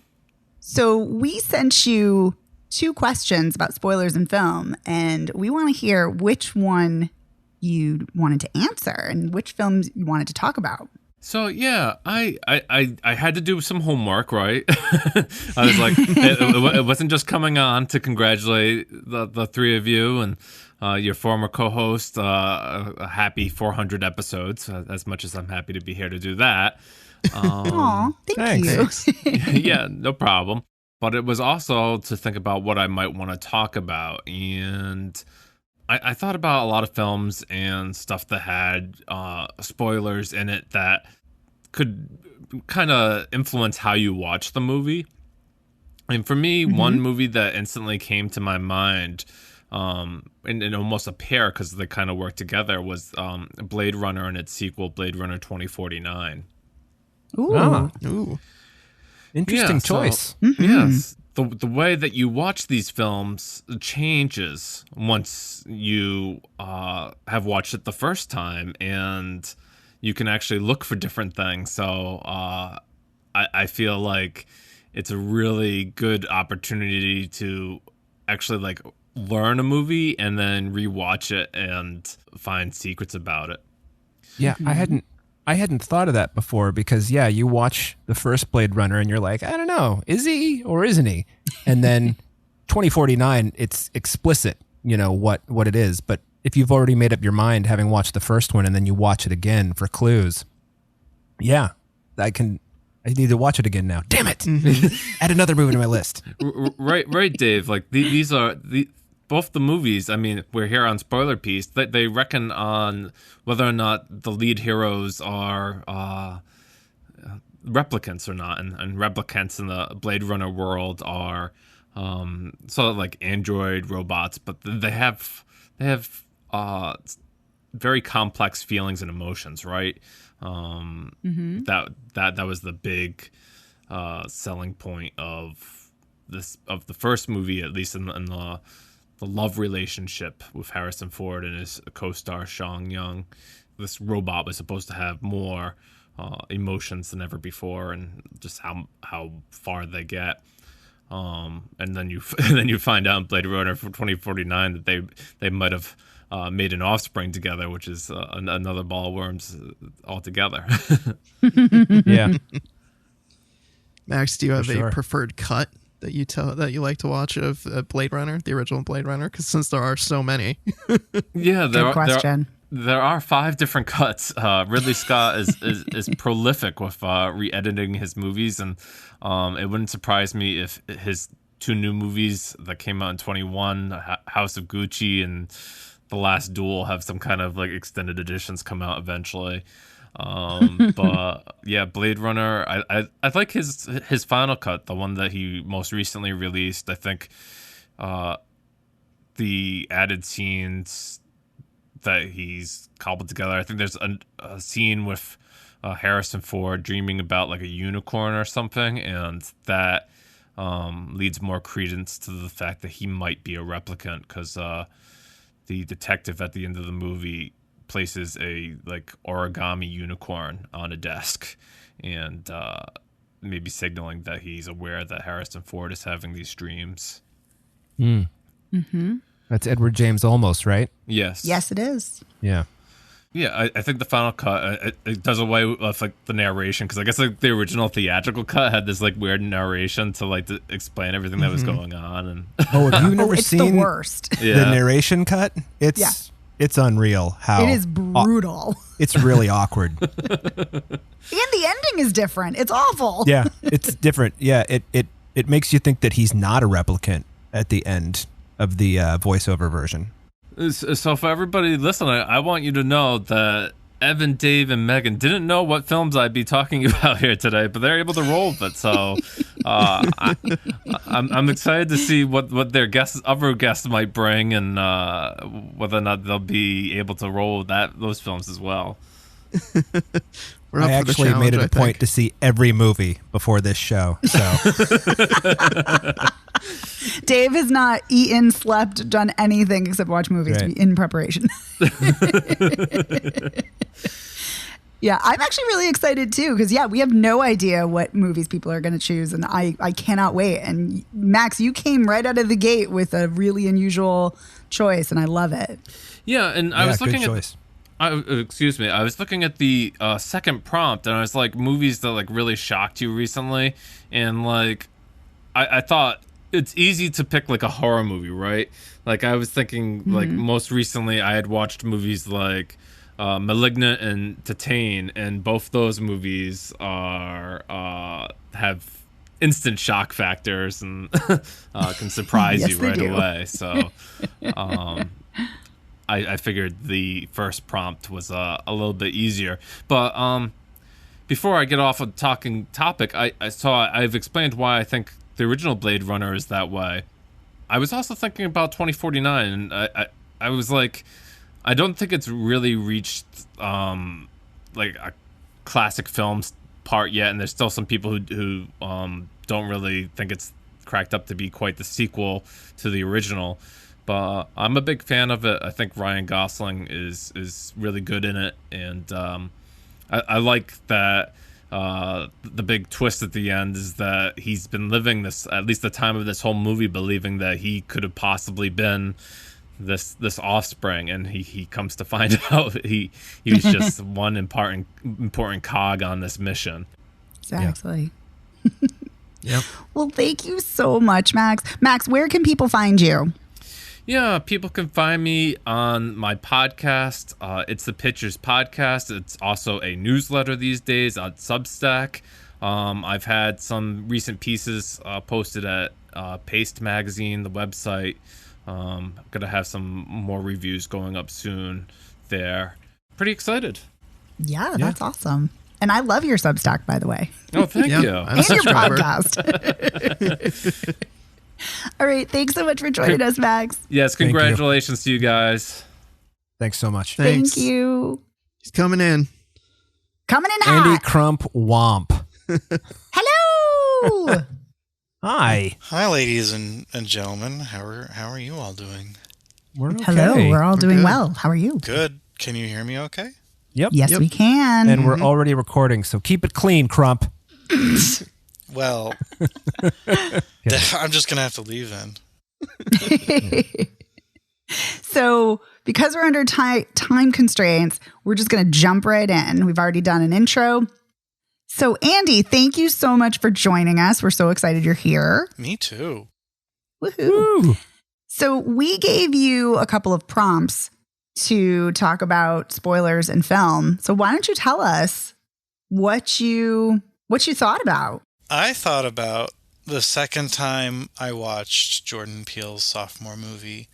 So we sent you 2 questions about spoilers in film, and we want to hear which one you wanted to answer and which films you wanted to talk about. So yeah, I had to do some homework, right? I was like, it wasn't just coming on to congratulate the 3 of you, and your former co-host, a happy 400 episodes, as much as I'm happy to be here to do that. Aw, thank you. Yeah, no problem. But it was also to think about what I might want to talk about. And I thought about a lot of films and stuff that had spoilers in it that could kind of influence how you watch the movie. And for me, one movie that instantly came to my mind, and almost a pair because they kind of work together, was Blade Runner and its sequel, Blade Runner 2049. Ooh. Interesting choice. Yes. The way that you watch these films changes once you have watched it the first time, and you can actually look for different things. So I feel like it's a really good opportunity to actually like learn a movie and then rewatch it and find secrets about it. Yeah, I hadn't thought of that before because, yeah, you watch the first Blade Runner and you're like, I don't know, is he or isn't he? And then 2049, it's explicit, what it is. But if you've already made up your mind, having watched the first one, and then you watch it again for clues, yeah, I need to watch it again now. Damn it! Add another movie to my list. Right, Dave. Like these are both the movies. I mean, we're here on Spoiler Piece. They reckon on whether or not the lead heroes are replicants or not, and replicants in the Blade Runner world are sort of like android robots, but they have very complex feelings and emotions, right? That was the big selling point of the first movie, at least in the love relationship with Harrison Ford and his co-star Sean Young. This robot was supposed to have more emotions than ever before, and just how far they get. And then you find out in Blade Runner for 2049 that they might have made an offspring together, which is another ball of worms altogether. Yeah. Max, do you have a preferred cut that you like to watch of Blade Runner, the original Blade Runner? Because since there are so many. Yeah, Good question. There are 5 different cuts. Ridley Scott is prolific with re-editing his movies, and it wouldn't surprise me if his 2 new movies that came out in 21, House of Gucci and The Last Duel, have some kind of like extended editions come out eventually. But yeah, Blade Runner, I like his final cut, the one that he most recently released. I think the added scenes that he's cobbled together. I think there's a scene with Harrison Ford dreaming about like a unicorn or something, and that leads more credence to the fact that he might be a replicant, because the detective at the end of the movie places a like origami unicorn on a desk, and maybe signaling that he's aware that Harrison Ford is having these dreams. That's Edward James Olmos, right? Yes. Yes, it is. Yeah. Yeah, I think the final cut it does away with like the narration, because I guess like the original theatrical cut had this like weird narration to like to explain everything that was going on. And Oh, have you never it's seen the worst. the narration cut? It's unreal how It is brutal. It's really awkward. And the ending is different. It's awful. Yeah, it's different. Yeah, it makes you think that he's not a replicant at the end of the voiceover version. So for everybody listening, I want you to know that Evan, Dave, and Megan didn't know what films I'd be talking about here today, but they're able to roll with it. So I'm excited to see what their other guests might bring, and whether or not they'll be able to roll with those films as well. I actually made it a point to see every movie before this show. So Dave has not eaten, slept, done anything except watch movies in preparation. Yeah, I'm actually really excited too, because we have no idea what movies people are going to choose, and I cannot wait. And Max, you came right out of the gate with a really unusual choice, and I love it. Yeah, and I was looking choice. I was looking at the second prompt, and I was like, movies that like really shocked you recently, and like I thought it's easy to pick like a horror movie, right? Like I was thinking, like most recently, I had watched movies like *Malignant* and *Titane*, and both those movies are have instant shock factors and can surprise Yes, you they right do. away. So I figured the first prompt was a little bit easier. But before I get off a talking topic, I've explained why I think the original Blade Runner is that way. I was also thinking about 2049, and I was like, I don't think it's really reached like a classic films part yet, and there's still some people who don't really think it's cracked up to be quite the sequel to the original. But I'm a big fan of it. I think Ryan Gosling is really good in it, and I like that. The big twist at the end is that he's been living this, at least the time of this whole movie, believing that he could have possibly been this offspring, and he comes to find out he was just one important cog on this mission. Exactly. Yep. Well, thank you so much, Max. Max, where can people find you? Yeah, people can find me on my podcast. It's the Pitchers Podcast. It's also a newsletter these days on Substack. I've had some recent pieces posted at Paste Magazine, the website. I'm going to have some more reviews going up soon there. Pretty excited. Yeah, that's awesome. And I love your Substack, by the way. Oh, thank you. I'm a And your subscriber. podcast. All right. Thanks so much for joining us, Max. Yes, Thank you. congratulations to you guys. Thanks so much. Thanks. Thank you. He's coming in. Coming in Andy hot. Crump Womp. Hello. Hi. Hi, ladies and gentlemen. How are you all doing? We're okay. Hello. We're all doing good. well. How are you? Good. Can you hear me okay? Yep. Yes, Yep. we can. And we're already recording, so keep it clean, Crump. Well, I'm just going to have to leave then. So, because we're under time constraints, we're just going to jump right in. We've already done an intro. So, Andy, thank you so much for joining us. We're so excited you're here. Me too. Woohoo. Woo. So, we gave you a couple of prompts to talk about spoilers in film. So, why don't you tell us what you thought about? I thought about the second time I watched Jordan Peele's sophomore movie,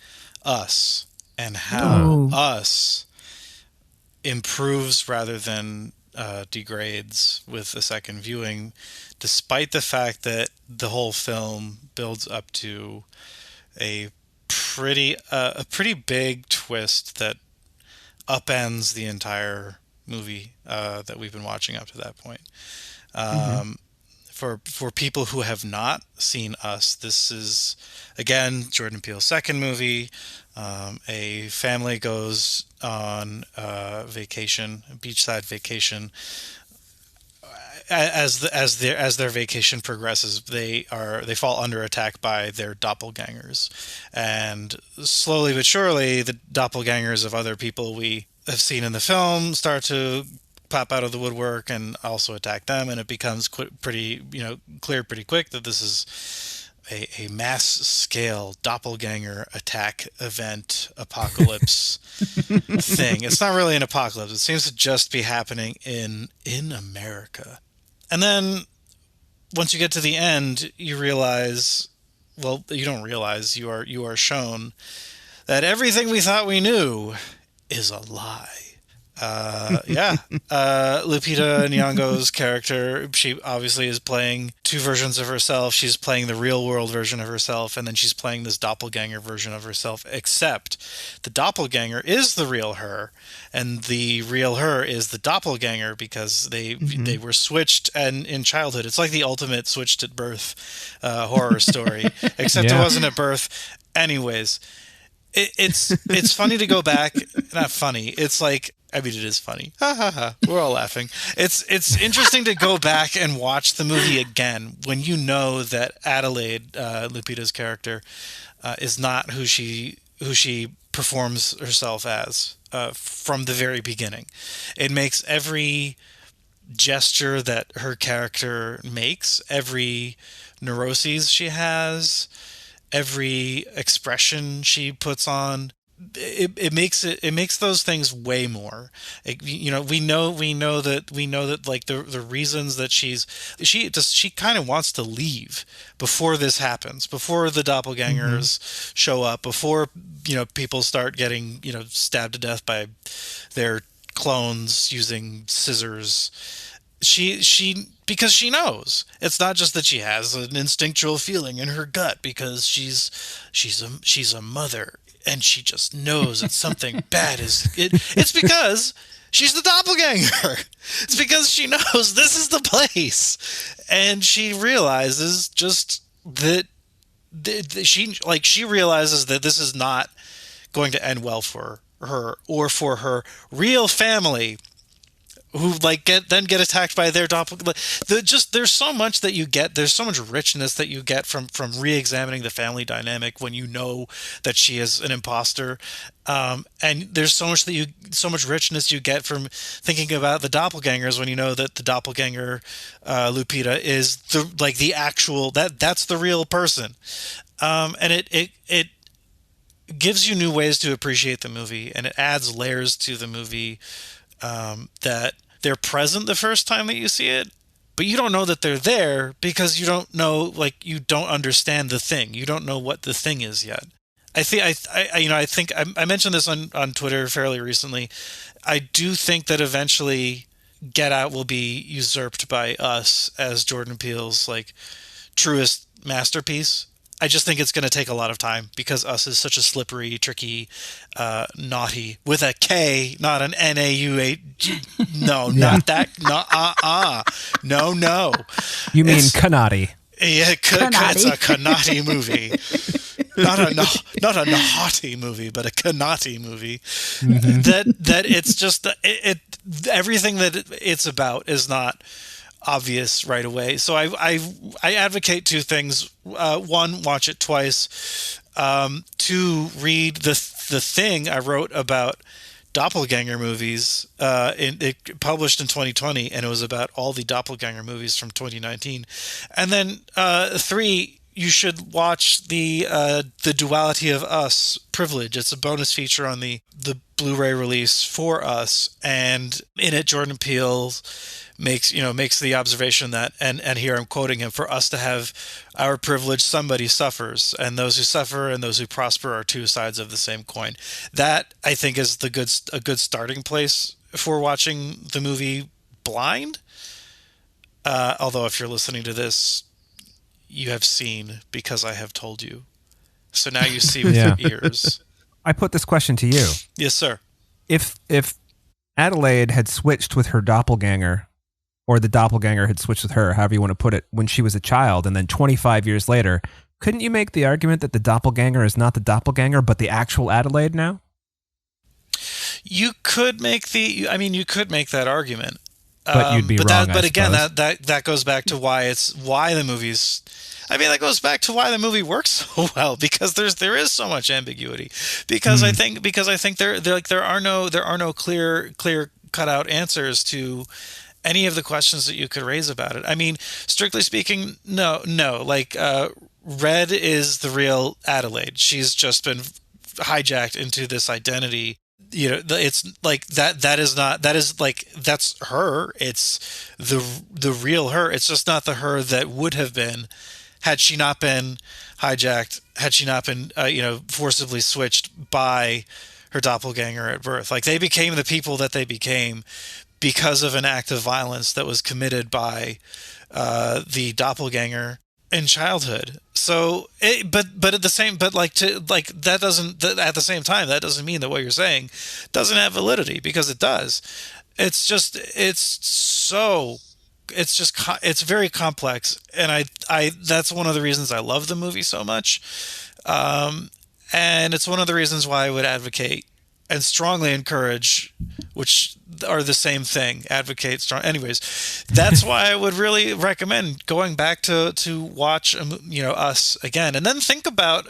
Us, and how Oh. Us improves rather than degrades with a second viewing, despite the fact that the whole film builds up to a pretty big twist that upends the entire movie that we've been watching up to that point. For people who have not seen Us, this is, again, Jordan Peele's second movie. A family goes on vacation, a beachside vacation. As their vacation progresses, they fall under attack by their doppelgangers, and slowly but surely, the doppelgangers of other people we have seen in the film start to pop out of the woodwork and also attack them, and it becomes pretty clear pretty quick that this is a mass scale doppelganger attack event apocalypse thing. It's not really an apocalypse. It seems to just be happening in America. And then once you get to the end, you realize, well, you don't realize, you are shown that everything we thought we knew is a lie. Lupita Nyong'o's character, she obviously is playing two versions of herself. She's playing the real world version of herself, and then she's playing this doppelganger version of herself, except the doppelganger is the real her, and the real her is the doppelganger because they were switched and in childhood. It's like the ultimate switched at birth horror story, except it wasn't at birth. Anyways, it's funny to go back. Not funny. It's like, I mean, it is funny. Ha ha ha. We're all laughing. It's interesting to go back and watch the movie again when you know that Adelaide, Lupita's character, is not who she performs herself as from the very beginning. It makes every gesture that her character makes, every neuroses she has, every expression she puts on. It makes those things way more. We know that like the reasons that she kind of wants to leave before this happens, before the doppelgangers show up, before people start getting stabbed to death by their clones using scissors. Because she knows it's not just that she has an instinctual feeling in her gut because she's a mother. And she just knows that something bad it's because she's the doppelganger. It's because she knows this is the place. And she realizes just that she realizes that this is not going to end well for her or for her real family, who get attacked by their doppelganger. There's so much that you get. There's so much richness that you get from re-examining the family dynamic when you know that she is an imposter, and there's so much richness you get from thinking about the doppelgangers when you know that the doppelganger, Lupita, is the actual that's the real person, and it gives you new ways to appreciate the movie, and it adds layers to the movie. That they're present the first time that you see it, but you don't know that they're there because you don't know, you don't understand the thing. You don't know what the thing is yet. I think I mentioned this on Twitter fairly recently. I do think that eventually Get Out will be usurped by Us as Jordan Peele's truest masterpiece. I just think it's going to take a lot of time because Us is such a slippery, tricky, naughty with a K, not an N-A-U-A-G. No, not that. No. You mean Kanati? Yeah, it's a Kanati movie. Not a naughty movie, but a Kanati movie. Mm-hmm. That it's just everything that it's about is not obvious right away. So I advocate two things. One, watch it twice. Two, read the thing I wrote about doppelganger movies. It published in 2020, and it was about all the doppelganger movies from 2019. And then three, you should watch the Duality of Us Privilege. It's a bonus feature on the Blu-ray release for Us, and in it Jordan Peele makes the observation that, and here I'm quoting him, for us to have our privilege, somebody suffers, and those who suffer and those who prosper are two sides of the same coin. That, I think, is a good starting place for watching the movie blind. Although if you're listening to this, you have seen because I have told you. So now you see with your ears. I put this question to you. Yes, sir. If Adelaide had switched with her doppelganger, or the doppelganger had switched with her, however you want to put it, when she was a child, and then 25 years later, couldn't you make the argument that the doppelganger is not the doppelganger, but the actual Adelaide now? You could make that argument. But you'd be wrong. But again, that goes back to why the movies. I mean, that goes back to why the movie works so well, because there is so much ambiguity. Because I think there are no clear cut out answers to any of the questions that you could raise about it. I mean, strictly speaking, no. Red is the real Adelaide. She's just been hijacked into this identity. It's like that. That's her. It's the real her. It's just not the her that would have been had she not been hijacked. Had she not been, forcibly switched by her doppelganger at birth. They became the people that they became because of an act of violence that was committed by the doppelganger in childhood. So, at the same time, that doesn't mean that what you're saying doesn't have validity, because it does. It's very complex, and I that's one of the reasons I love the movie so much, and it's one of the reasons why I would advocate and strongly encourage, which are the same thing, advocate strong. Anyways, that's why I would really recommend going back to watch, Us again, and then think about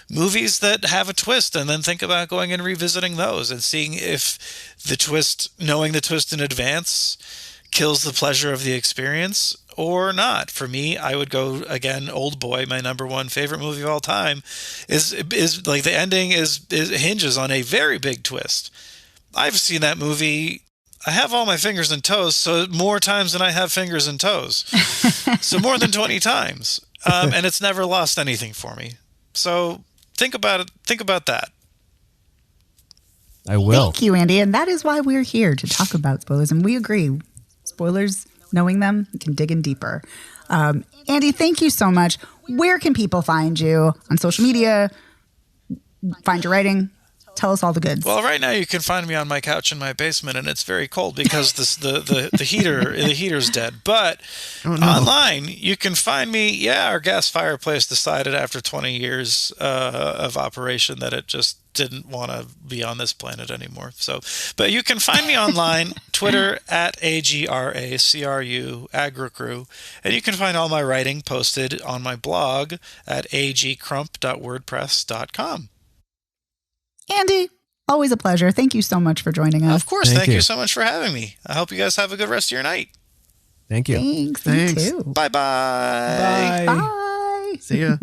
movies that have a twist, and then think about going and revisiting those and seeing if knowing the twist in advance kills the pleasure of the experience, or not. For me, I would go again. Old Boy, my number one favorite movie of all time, is like the ending is hinges on a very big twist. I've seen that movie. I have all my fingers and toes, so more times than I have fingers and toes. So more than 20 times. And it's never lost anything for me. So think about it. Think about that. I will. Thank you, Andy. And that is why we're here to talk about spoilers. And we agree. Spoilers, knowing them, you can dig in deeper. Andy, thank you so much. Where can people find you on social media? Find your writing? Tell us all the goods. Well, right now you can find me on my couch in my basement, and it's very cold because the heater's dead. But online, you can find me. Yeah, our gas fireplace decided after 20 years of operation that it just didn't want to be on this planet anymore. So, but you can find me online, Twitter at AGRACRU, AgriCrew, and you can find all my writing posted on my blog at agcrump.wordpress.com. Andy, always a pleasure. Thank you so much for joining us. Of course. Thank Thank you you so much for having me. I hope you guys have a good rest of your night. Thank you. Thanks. You too. Bye-bye. Bye. See ya.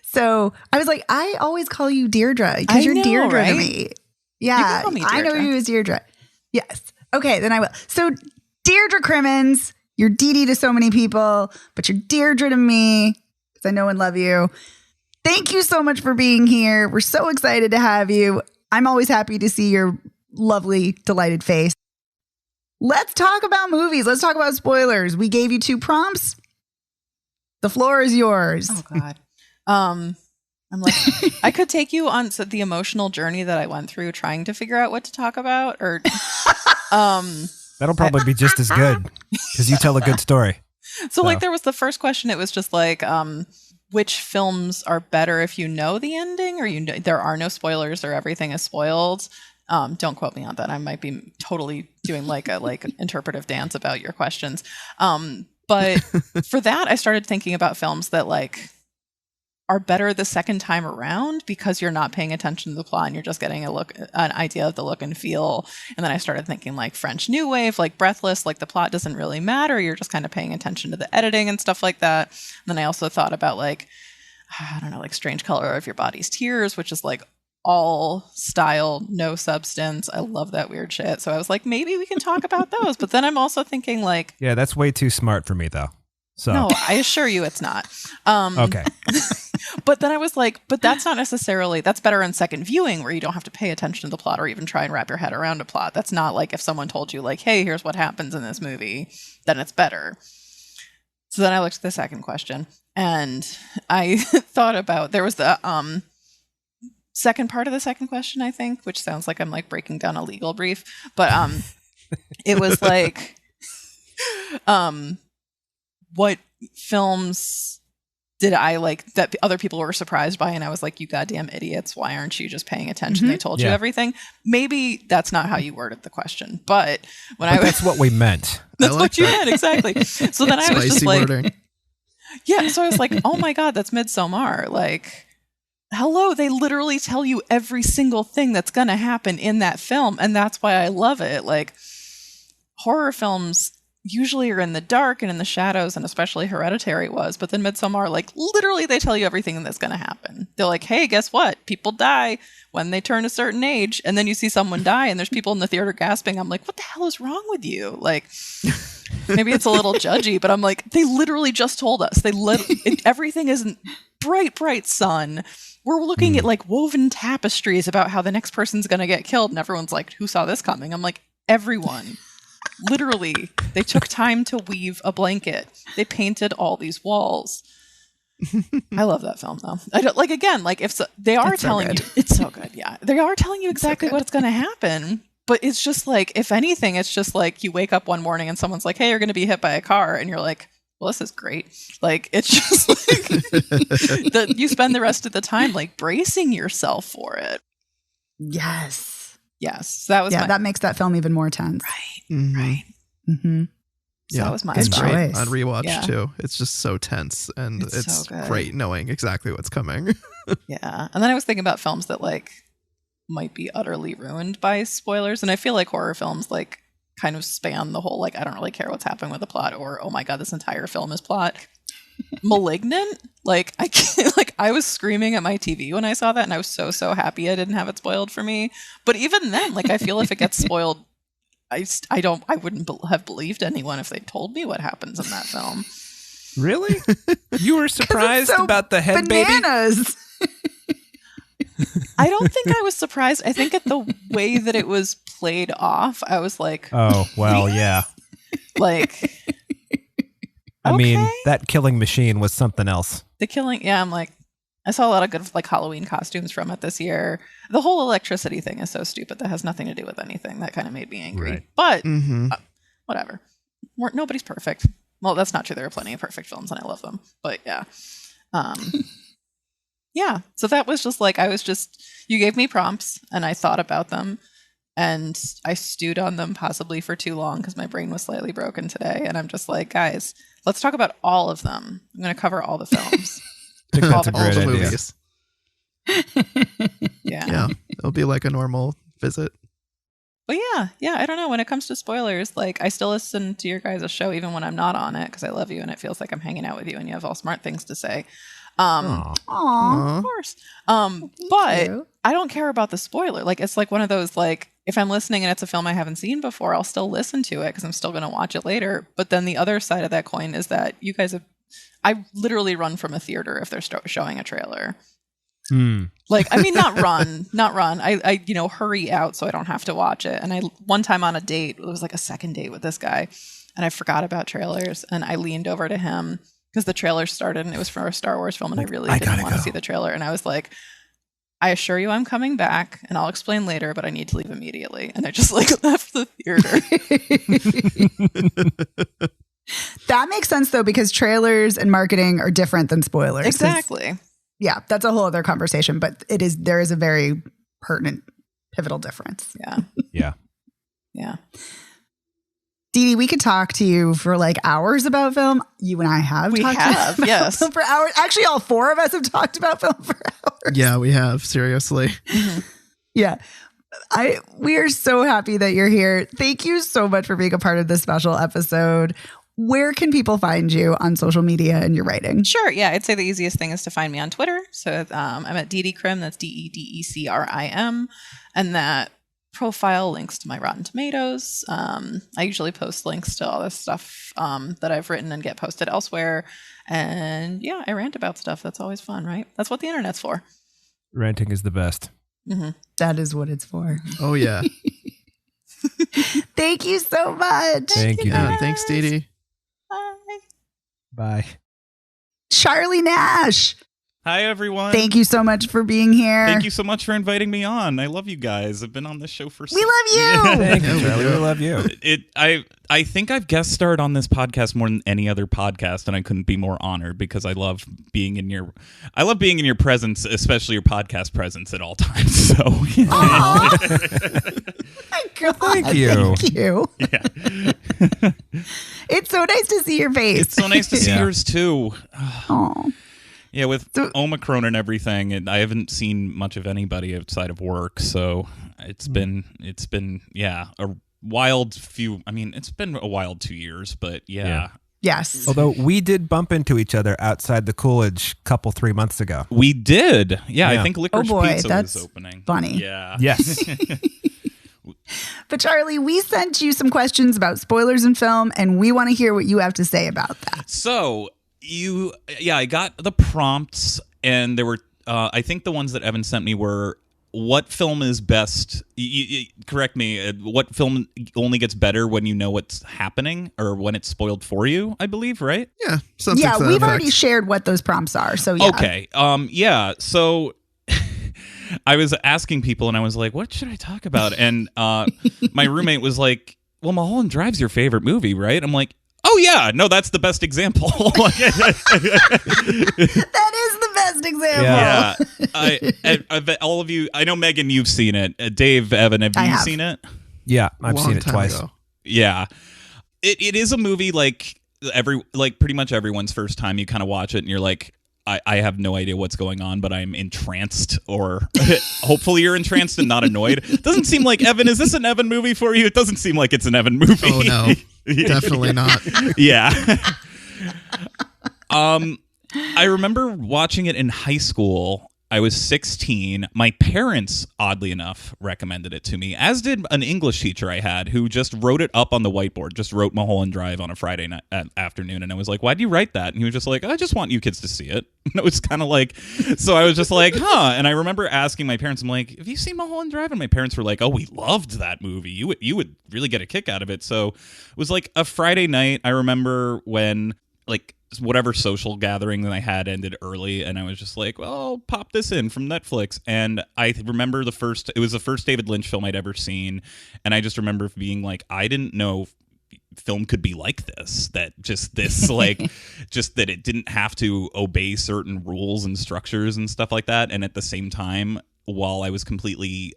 So I was like, I always call you Deirdre because you're know, Deirdre right? to me. Yeah. You can call me I know Deirdre. you as Deirdre. Yes. Okay, then I will. So Deirdre Crimmins, you're Dee Dee to so many people, but you're Deirdre to me because I know and love you. Thank you so much for being here. We're so excited to have you. I'm always happy to see your lovely, delighted face. Let's talk about movies. Let's talk about spoilers. We gave you 2 prompts. The floor is yours. Oh God. I'm like, I could take you on the emotional journey that I went through trying to figure out what to talk about, or That'll probably be just as good because you tell a good story. So like there was the first question. It was just like, which films are better if you know the ending, or there are no spoilers, or everything is spoiled. Don't quote me on that. I might be totally doing like a interpretive dance about your questions. But for that, I started thinking about films that like are better the second time around because you're not paying attention to the plot and you're just getting an idea of the look and feel. And then I started thinking like French New Wave, like Breathless, like the plot doesn't really matter. You're just kind of paying attention to the editing and stuff like that. And then I also thought about like, I don't know, like Strange Color of Your Body's Tears, which is like all style, no substance. I love that weird shit. So I was like, maybe we can talk about those. But then I'm also thinking like, Yeah, that's way too smart for me though. So no, I assure you it's not. okay. But then I was like, but that's not necessarily, that's better in second viewing where you don't have to pay attention to the plot or even try and wrap your head around a plot. That's not like if someone told you like, hey, here's what happens in this movie, then it's better. So then I looked at the second question and I thought about, there was the second part of the second question, I think, which sounds like I'm like breaking down a legal brief, but it was like, what films did I like that other people were surprised by? And I was like, you goddamn idiots. Why aren't you just paying attention? They told you everything. Maybe that's not how you worded the question, but that's what we meant. That's what you meant. Exactly. So then I was just like, wording. yeah. So I was like, oh my God, that's Midsommar. Like, hello. They literally tell you every single thing that's going to happen in that film. And that's why I love it. Like horror films usually are in the dark and in the shadows, and especially Hereditary was. But then Midsommar, like literally they tell you everything that's going to happen. They're like, hey, guess what? People die when they turn a certain age. And then you see someone die and there's people in the theater gasping. I'm like, what the hell is wrong with you? Like, maybe it's a little judgy, but I'm like, they literally just told us. Everything isn't bright sun. We're looking at like woven tapestries about how the next person's going to get killed. And everyone's like, who saw this coming? I'm like, everyone. Literally, they took time to weave a blanket. They painted all these walls. I love that film, though. I don't like again, like if they are telling you, it's so good. Yeah, they are telling you exactly what's going to happen. But it's just like, if anything, it's just like you wake up one morning and someone's like, "Hey, you're going to be hit by a car," and you're like, "Well, this is great." Like it's just like that you spend the rest of the time like bracing yourself for it. Yes. Yes, that was that makes that film even more tense. Right. Mm-hmm. Right. Mm-hmm. So that was my it's spot. great choice. on rewatch Yeah. too. It's just so tense, and it's so good. great knowing exactly what's coming. Yeah. And then I was thinking about films that like might be utterly ruined by spoilers. And I feel like horror films, like kind of span the whole, like, I don't really care what's happening with the plot, or, oh my God, this entire film is plot. Malignant, like, I can't, like, I was screaming at my TV when I saw that, and I was so happy I didn't have it spoiled for me. But even then, like, I feel if it gets spoiled, I wouldn't have believed anyone if they told me what happens in that film. Really? You were surprised about the head bananas. baby? I don't think I was surprised. I think at the way that it was played off, I was like, oh, well, yeah. Like, I mean, okay. that killing machine was something else. The killing, yeah, I'm like, I saw a lot of good like Halloween costumes from it this year. The whole electricity thing is so stupid. That has nothing to do with anything. That kind of made me angry. Right. But whatever. Nobody's perfect. Well, that's not true. There are plenty of perfect films, and I love them. But yeah. Yeah. So that was just like, you gave me prompts, and I thought about them, and I stewed on them possibly for too long because my brain was slightly broken today. And I'm just like, guys, let's talk about all of them. I'm going to cover all the films. I think that's a All great the idea. movies. Yeah, it'll be like a normal visit. But yeah, I don't know. When it comes to spoilers, like, I still listen to your guys' show even when I'm not on it because I love you and it feels like I'm hanging out with you and you have all smart things to say. Aw. Of course. But you. I don't care about the spoiler. Like, it's like one of those, like, if I'm listening and it's a film I haven't seen before, I'll still listen to it because I'm still going to watch it later. But then the other side of that coin is that you guys have, I literally run from a theater if they're showing a trailer. Like, I mean, not run. I hurry out so I don't have to watch it. And one time on a date, it was like a second date with this guy, and I forgot about trailers, and I leaned over to him because the trailer started and it was for a Star Wars film, and I really didn't want to see the trailer. And I was like, I assure you I'm coming back, and I'll explain later, but I need to leave immediately. And I just like left the theater. That makes sense though, because trailers and marketing are different than spoilers. Exactly. Yeah, that's a whole other conversation, but there is a very pertinent, pivotal difference. Yeah. Yeah. Dee Dee, we could talk to you for like hours about film. You and I have talked about yes. film for hours. Actually, all four of us have talked about film for hours. Yeah, we have, seriously. Yeah. We are so happy that you're here. Thank you so much for being a part of this special episode. Where can people find you on social media and your writing? Sure. Yeah. I'd say the easiest thing is to find me on Twitter. So I'm at DeeDeeCrim. That's DeeDeeCrim. And that profile links to my Rotten Tomatoes. I usually post links to all this stuff that I've written and get posted elsewhere. And yeah, I rant about stuff. That's always fun, right? That's what the internet's for. Ranting is the best. Mm-hmm. That is what it's for. Oh, yeah. Thank you so much. Thank you. Yeah, thanks, Dee Dee. Bye. Bye. Charlie Nash, Hi, everyone. thank you so much for being here. Thank you so much for inviting me on. I love you guys. I've been on this show for We love you. Thank you, Yeah, we Charlie. do. We love you. I think I've guest starred on this podcast more than any other podcast, and I couldn't be more honored because I love being in your presence, especially your podcast presence at all times. So Aw. My God, thank you. Thank you. yeah. It's so nice to see your face. It's so nice to see Yeah. yours too. Aw. Yeah, with So- Omicron and everything, and I haven't seen much of anybody outside of work, so it's been a wild few. I mean, it's been a wild 2 years, but yeah. Yes. Although we did bump into each other outside the Coolidge couple 3 months ago. We did. Yeah, Yeah. I think Licorice Oh boy, Pizza that's was opening. funny. Yeah. Yes. But Charlie, we sent you some questions about spoilers in film, and we want to hear what you have to say about that. So I got the prompts, and there were, I think the ones that Evan sent me were, what film is best? Correct me. What film only gets better when you know what's happening, or when it's spoiled for you? I believe, right? Yeah, something Yeah, to that we've effect. already shared what those prompts are. So yeah. Okay. Yeah. So I was asking people, and I was like, "What should I talk about?" And my roommate was like, "Well, Mulholland Drive's your favorite movie, right?" I'm like, "Oh yeah, no, that's the best example." That is the best example. Yeah. I bet all of you. I know, Megan, you've seen it. Dave, Evan, have I you have. seen it? Yeah, I've Long seen it time twice. ago. Yeah. It is a movie like pretty much everyone's first time you kind of watch it and you're like, I have no idea what's going on, but I'm entranced, or hopefully you're entranced and not annoyed. Doesn't seem like Evan. Is this an Evan movie for you? It doesn't seem like it's an Evan movie. Oh no, definitely not. Yeah. I remember watching it in high school. I was 16. My parents, oddly enough, recommended it to me, as did an English teacher I had who just wrote it up on the whiteboard, just wrote Mulholland Drive on a Friday night, afternoon. And I was like, why'd you write that? And he was just like, I just want you kids to see it. And it was kind of like, so I was just like, huh. And I remember asking my parents, I'm like, have you seen Mulholland Drive? And my parents were like, oh, we loved that movie. You would really get a kick out of it. So it was like a Friday night. I remember when, like, whatever social gathering that I had ended early, and I was just like, well, I'll pop this in from Netflix. And I remember it was the first David Lynch film I'd ever seen, and I just remember being like, I didn't know film could be like this, that just this like just that it didn't have to obey certain rules and structures and stuff like that. And at the same time, while I was completely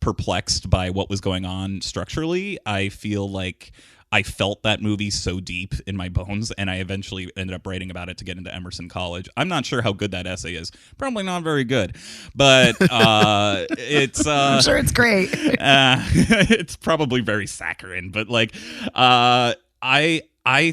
perplexed by what was going on structurally, I feel like I felt that movie so deep in my bones, and I eventually ended up writing about it to get into Emerson College. I'm not sure how good that essay is. Probably not very good, but it's. I'm sure it's great. It's probably very saccharine, but like, I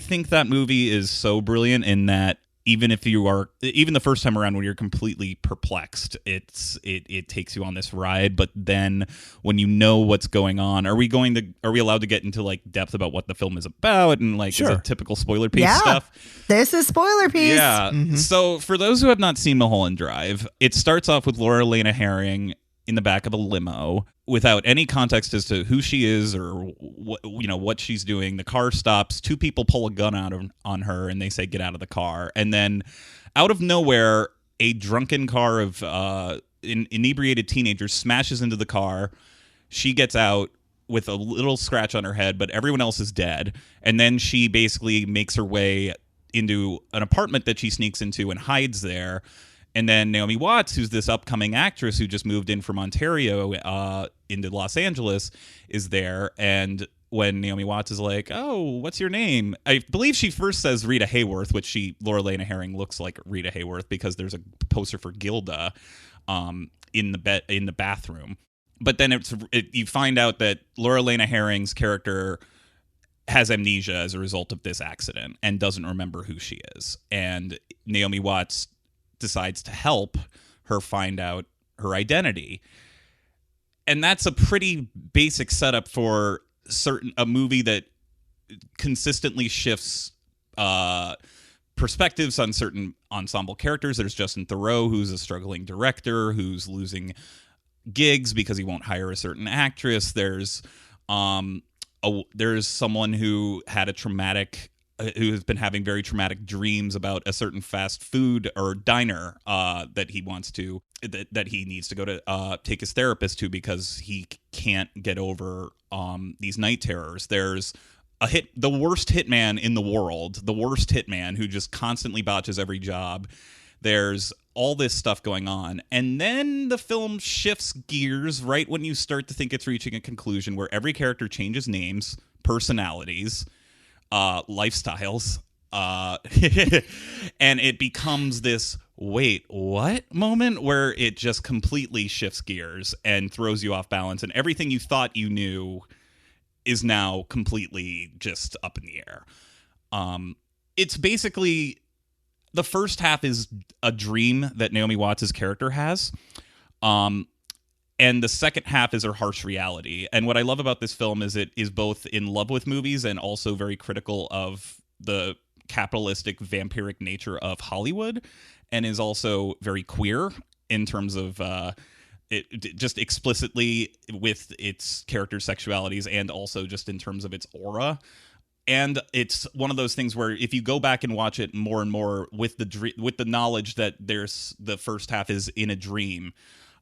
think that movie is so brilliant in that even the first time around when you're completely perplexed, it takes you on this ride. But then when you know what's going on, are we allowed to get into like depth about what the film is about and like Sure. is it typical spoiler piece stuff? This is spoiler piece. Yeah. Mhm. So for those who have not seen Mulholland Drive, it starts off with Laura Elena Herring in the back of a limo without any context as to who she is or what she's doing. The car stops. Two people pull a gun out on her, and they say, "Get out of the car." And then, out of nowhere, a drunken car of inebriated teenagers smashes into the car. She gets out with a little scratch on her head, but everyone else is dead. And then she basically makes her way into an apartment that she sneaks into and hides there. And then Naomi Watts, who's this upcoming actress who just moved in from Ontario into Los Angeles, is there. And when Naomi Watts is like, "Oh, what's your name?" I believe she first says Rita Hayworth, which Laura Elena Herring looks like Rita Hayworth because there's a poster for Gilda in the bathroom. But then you find out that Laura Elena Herring's character has amnesia as a result of this accident and doesn't remember who she is. And Naomi Watts decides to help her find out her identity. And that's a pretty basic setup for a movie that consistently shifts perspectives on certain ensemble characters. There's Justin Theroux, who's a struggling director who's losing gigs because he won't hire a certain actress. There's someone who had who has been having very traumatic dreams about a certain fast food or diner that he needs to go to take his therapist to because he can't get over these night terrors. There's the worst hitman in the world, the worst hitman who just constantly botches every job. There's all this stuff going on. And then the film shifts gears right when you start to think it's reaching a conclusion where every character changes names, personalities, lifestyles, and it becomes this wait, what moment where it just completely shifts gears and throws you off balance, and everything you thought you knew is now completely just up in the air. It's basically, the first half is a dream that Naomi Watts' character has. And the second half is her harsh reality. And what I love about this film is it is both in love with movies and also very critical of the capitalistic vampiric nature of Hollywood, and is also very queer in terms of it just explicitly with its character sexualities and also just in terms of its aura. And it's one of those things where if you go back and watch it more and more with the knowledge that the first half is in a dream,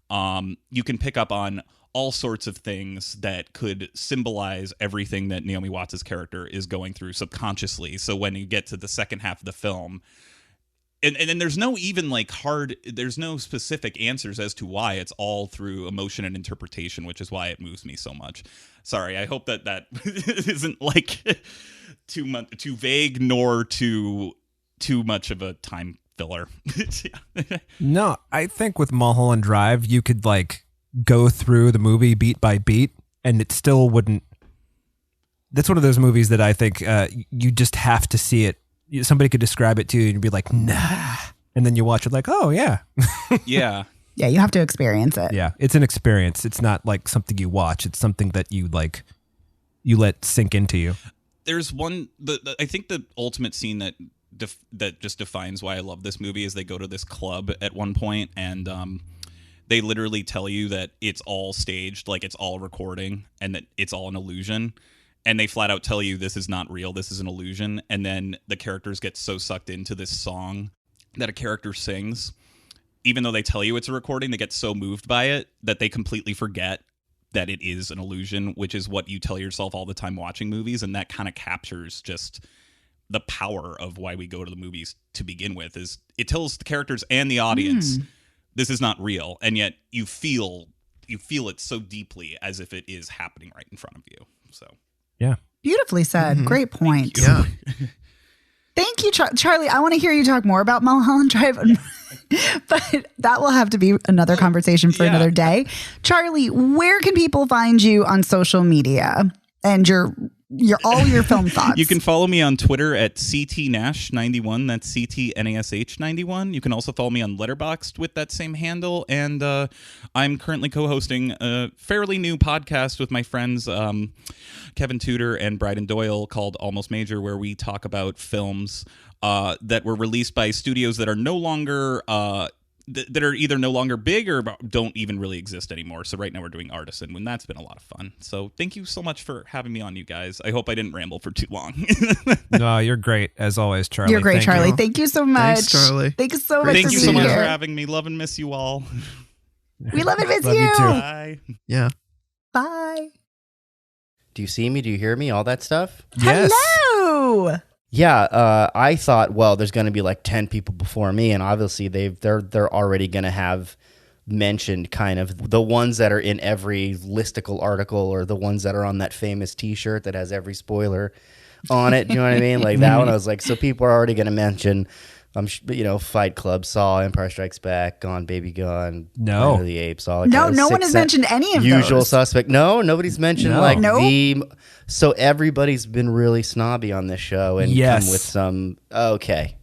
you can pick up on all sorts of things that could symbolize everything that Naomi Watts' character is going through subconsciously. So when you get to the second half of the film, and then there's no even there's no specific answers as to why. It's all through emotion and interpretation, which is why it moves me so much. Sorry, I hope that isn't like too vague nor too much of a time filler. No, I think with Mulholland Drive, you could like go through the movie beat by beat, and it still wouldn't. That's one of those movies that I think you just have to see it. Somebody could describe it to you, and you'd be like, nah, and then you watch it like, oh yeah, Yeah. Yeah, you have to experience it. yeah. It's an experience. It's not like something you watch. It's something that you like. You let sink into you. There's one. I think the ultimate scene that just defines why I love this movie is they go to this club at one point, and they literally tell you that it's all staged, like it's all recording, and that it's all an illusion. And they flat out tell you this is not real, this is an illusion. And then the characters get so sucked into this song that a character sings. Even though they tell you it's a recording, they get so moved by it that they completely forget that it is an illusion, which is what you tell yourself all the time watching movies. And that kind of captures just the power of why we go to the movies to begin with. Is it tells the characters and the audience this is not real, and yet you feel it so deeply as if it is happening right in front of you. So Yeah. Beautifully said. Great point. Yeah. Thank you, Charlie. I want to hear you talk more about Mulholland Drive, but that will have to be another conversation for another day. Charlie, where can people find you on social media and your all your film thoughts? you can follow me on Twitter at CTNash91. That's CTNASH91. You can also follow me on Letterboxd with that same handle. And I'm currently co-hosting a fairly new podcast with my friends Kevin Tudor and Bryden Doyle called Almost Major, where we talk about films that were released by studios that are no longer that are either no longer big or don't even really exist anymore. So right now we're doing Artisan, and that's been a lot of fun. So thank you so much for having me on, you guys. I hope I didn't ramble for too long. No, you're great as always, Charlie. You're great, Thank Charlie. you. Thank you so much. Thanks, Charlie. Thank you so much Thank for you being so much here. for having me. Love and miss you all. We love and miss Love you too. Bye. Yeah. Bye. Do you see me? Do you hear me? All that stuff? Yes. Hello. Yeah, I thought, well, there's going to be like 10 people before me, and obviously they're already going to have mentioned kind of the ones that are in every listicle article or the ones that are on that famous T-shirt that has every spoiler on it. You know what I mean? Like that one, I was like, so people are already going to mention, Fight Club, Saw, Empire Strikes Back, Gone Baby Gone, No. Planet of the Apes, all that No, kind of no one Sixth has Sense, mentioned any of Usual those. Suspect. No, nobody's mentioned No. like Nope. so everybody's been really snobby on this show and Yes. come with some okay.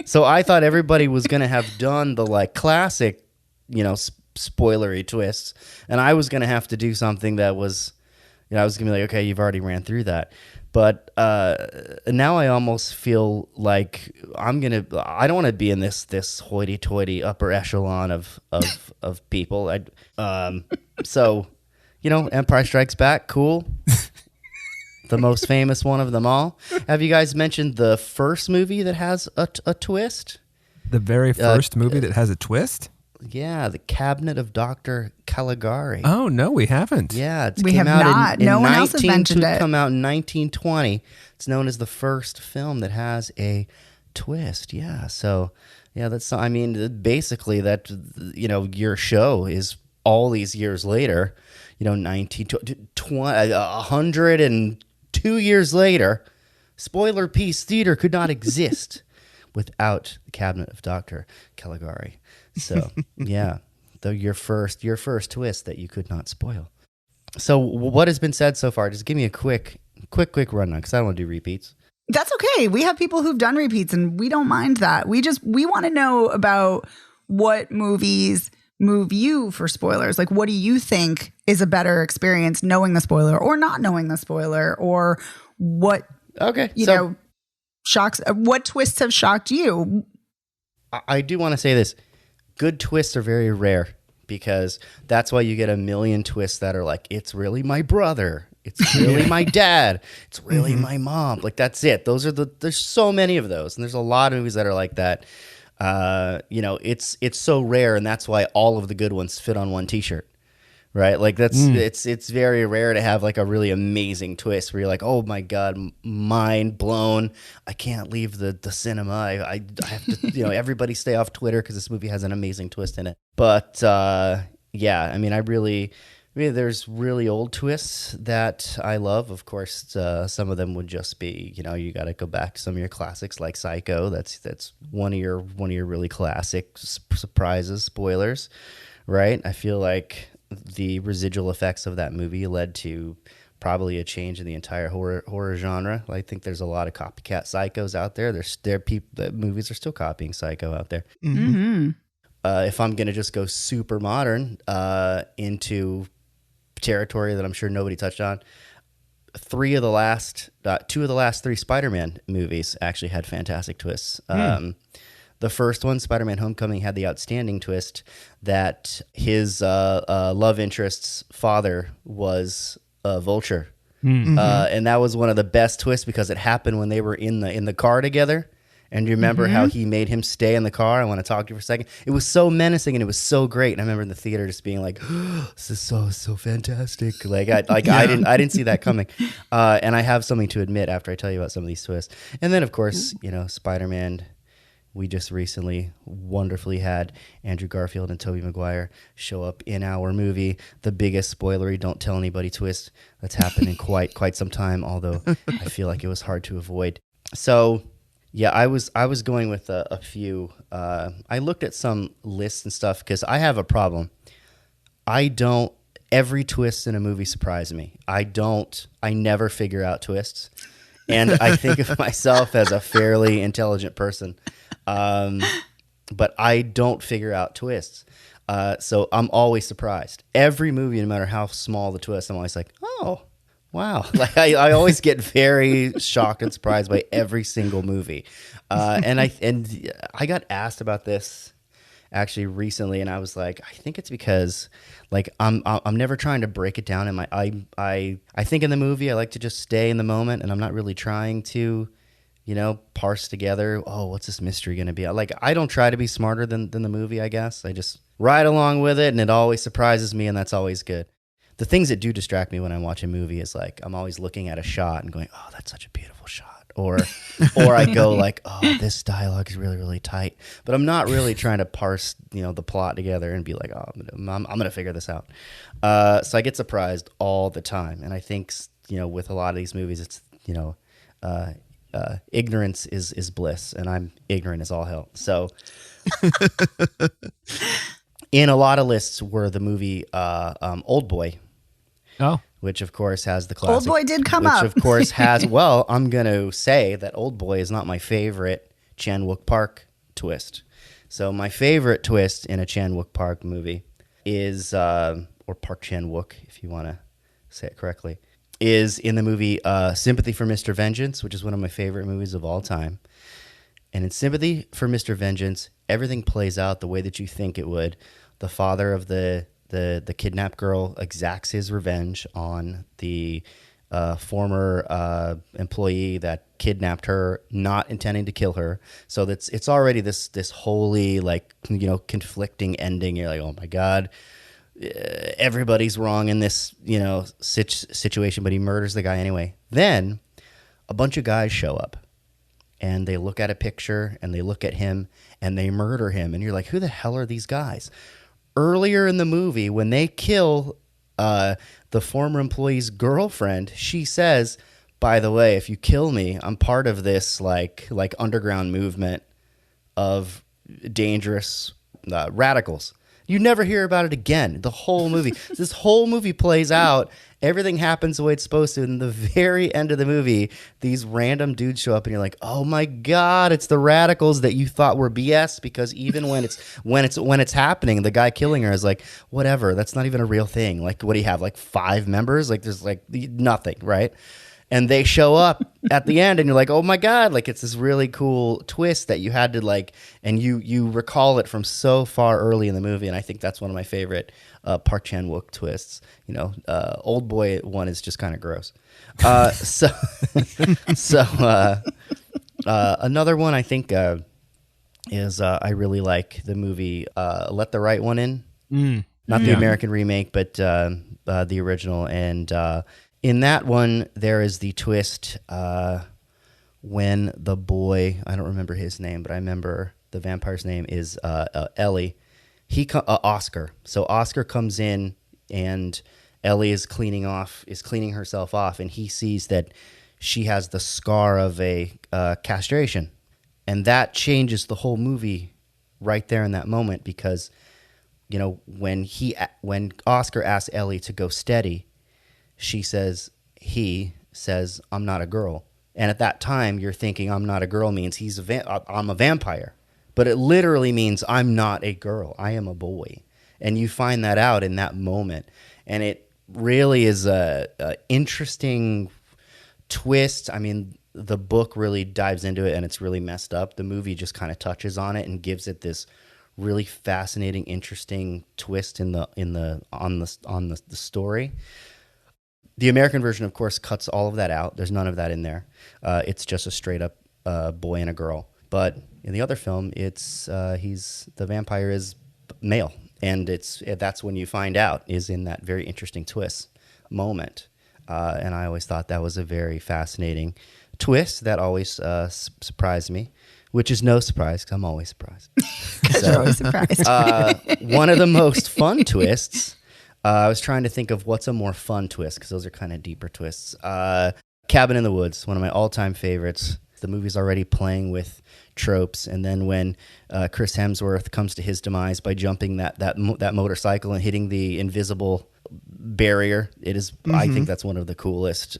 So I thought everybody was going to have done the like classic, spoilery twists, and I was going to have to do something that was, I was going to be like, okay, you've already ran through that. But now I almost feel like I don't want to be in this hoity-toity upper echelon of people. So, Empire Strikes Back, cool. The most famous one of them all. Have you guys mentioned the first movie that has a twist? The very first movie that has a twist? Yeah, The Cabinet of Dr. Caligari. Oh, no, we haven't. Yeah, We have not. No one else has mentioned it. Come out in 1920. It's known as the first film that has a twist. Yeah, so that's. I mean, basically that. Your show is all these years later. 102 years later. Spoiler piece theater could not exist without the Cabinet of Dr. Caligari. So yeah, your first twist that you could not spoil. So what has been said so far? Just give me a quick rundown because I don't want to do repeats. That's okay. We have people who've done repeats and we don't mind that. We want to know about what movies move you for spoilers. Like, what do you think is a better experience, knowing the spoiler or not knowing the spoiler, or what, shocks, what twists have shocked you? I do want to say this. Good twists are very rare because that's why you get a million twists that are like, it's really my brother. It's really my dad. It's really my mom. Like, that's it. There's so many of those. And there's a lot of movies that are like that. It's so rare. And that's why all of the good ones fit on one t-shirt, right? Like it's very rare to have like a really amazing twist where you're like, oh my God, mind blown. I can't leave the cinema. I have to, everybody stay off Twitter because this movie has an amazing twist in it. But, I mean, I really I mean, there's really old twists that I love. Of course, some of them would just be, you got to go back to some of your classics like Psycho. That's one of your really classic surprises, spoilers, right? I feel like the residual effects of that movie led to probably a change in the entire horror genre. I think there's a lot of copycat Psychos out there. The movies are still copying Psycho out there. Mm-hmm. If I'm gonna just go super modern into territory that I'm sure nobody touched on, two of the last three Spider-Man movies actually had fantastic twists. The first one, Spider-Man Homecoming, had the outstanding twist that his love interest's father was Vulture. And that was one of the best twists because it happened when they were in the car together. And you remember how he made him stay in the car? I want to talk to you for a second. It was so menacing and it was so great. And I remember in the theater just being like, oh, "This is so fantastic!" I didn't see that coming. And I have something to admit after I tell you about some of these twists. And then of course, Spider-Man. We just recently wonderfully had Andrew Garfield and Tobey Maguire show up in our movie. The biggest spoilery, don't tell anybody twist that's happened in quite some time. Although I feel like it was hard to avoid. So. Yeah, I was going with a few. I looked at some lists and stuff because I have a problem. Every twist in a movie surprises me. I never figure out twists. And I think of myself as a fairly intelligent person. But I don't figure out twists. So I'm always surprised. Every movie, no matter how small the twist, I'm always like, oh, wow. Like I always get very shocked and surprised by every single movie. And I got asked about this actually recently, and I was like, I think it's because like I'm never trying to break it down in my I think in the movie I like to just stay in the moment, and I'm not really trying to parse together, oh, what's this mystery going to be? Like, I don't try to be smarter than the movie, I guess. I just ride along with it, and it always surprises me, and that's always good. The things that do distract me when I watch a movie is like I'm always looking at a shot and going, oh, that's such a beautiful shot. Or I go like, oh, this dialogue is really, really tight. But I'm not really trying to parse, the plot together and be like, oh, I'm going to figure this out. So I get surprised all the time. And I think, with a lot of these movies, it's, ignorance is bliss, and I'm ignorant as all hell. So in a lot of lists were the movie Old Boy. Oh, which of course has the classic. Old Boy did come up. Which of course has. Well, I'm gonna say that Old Boy is not my favorite Chan-wook Park twist. So my favorite twist in a Chan-wook Park movie is, or Park Chan-wook, if you want to say it correctly, is in the movie Sympathy for Mr. Vengeance, which is one of my favorite movies of all time. And in Sympathy for Mr. Vengeance, everything plays out the way that you think it would. The father of the kidnapped girl exacts his revenge on the former employee that kidnapped her, not intending to kill her. So it's already this wholly conflicting ending. You're like, oh my God, everybody's wrong in this situation, but he murders the guy anyway. Then a bunch of guys show up and they look at a picture and they look at him and they murder him, and you're like, who the hell are these guys? Earlier in the movie, when they kill the former employee's girlfriend, she says, by the way, if you kill me, I'm part of this like underground movement of dangerous radicals. You never hear about it again. The whole movie. This whole movie plays out. Everything happens the way it's supposed to. And the very end of the movie, these random dudes show up, and you're like, "Oh my God, it's the radicals that you thought were BS." Because even when it's happening, the guy killing her is like, "Whatever. That's not even a real thing." Like, what do you have? Like 5 members? Like, there's like nothing, right? And they show up at the end, and you're like, oh my God, like it's this really cool twist that you had to like, and you recall it from so far early in the movie. And I think that's one of my favorite Park Chan-wook twists. Old Boy one is just kind of gross. Another one I think is I really like the movie Let the Right One In. Not the American remake, but the original. And in that one, there is the twist when the boy, I don't remember his name, but I remember the vampire's name is Ellie. Oscar. So Oscar comes in and Ellie is cleaning herself off, and he sees that she has the scar of a castration, and that changes the whole movie right there in that moment, because when Oscar asks Ellie to go steady, he says, "I'm not a girl." And at that time, you're thinking, "I'm not a girl" means I'm a vampire. But it literally means I'm not a girl. I am a boy. And you find that out in that moment. And it really is a interesting twist. I mean, the book really dives into it, and it's really messed up. The movie just kind of touches on it and gives it this really fascinating, interesting twist on the story. The American version, of course, cuts all of that out. There's none of that in there. It's just a straight up boy and a girl. But in the other film, it's the vampire is male, and that's when you find out, is in that very interesting twist moment. And I always thought that was a very fascinating twist that always surprised me, which is no surprise because I'm always surprised. You're always surprised. One of the most fun twists. I was trying to think of what's a more fun twist, because those are kind of deeper twists. Cabin in the Woods, one of my all-time favorites. The movie's already playing with tropes, and then when Chris Hemsworth comes to his demise by jumping that motorcycle and hitting the invisible barrier, it is. Mm-hmm. I think that's one of the coolest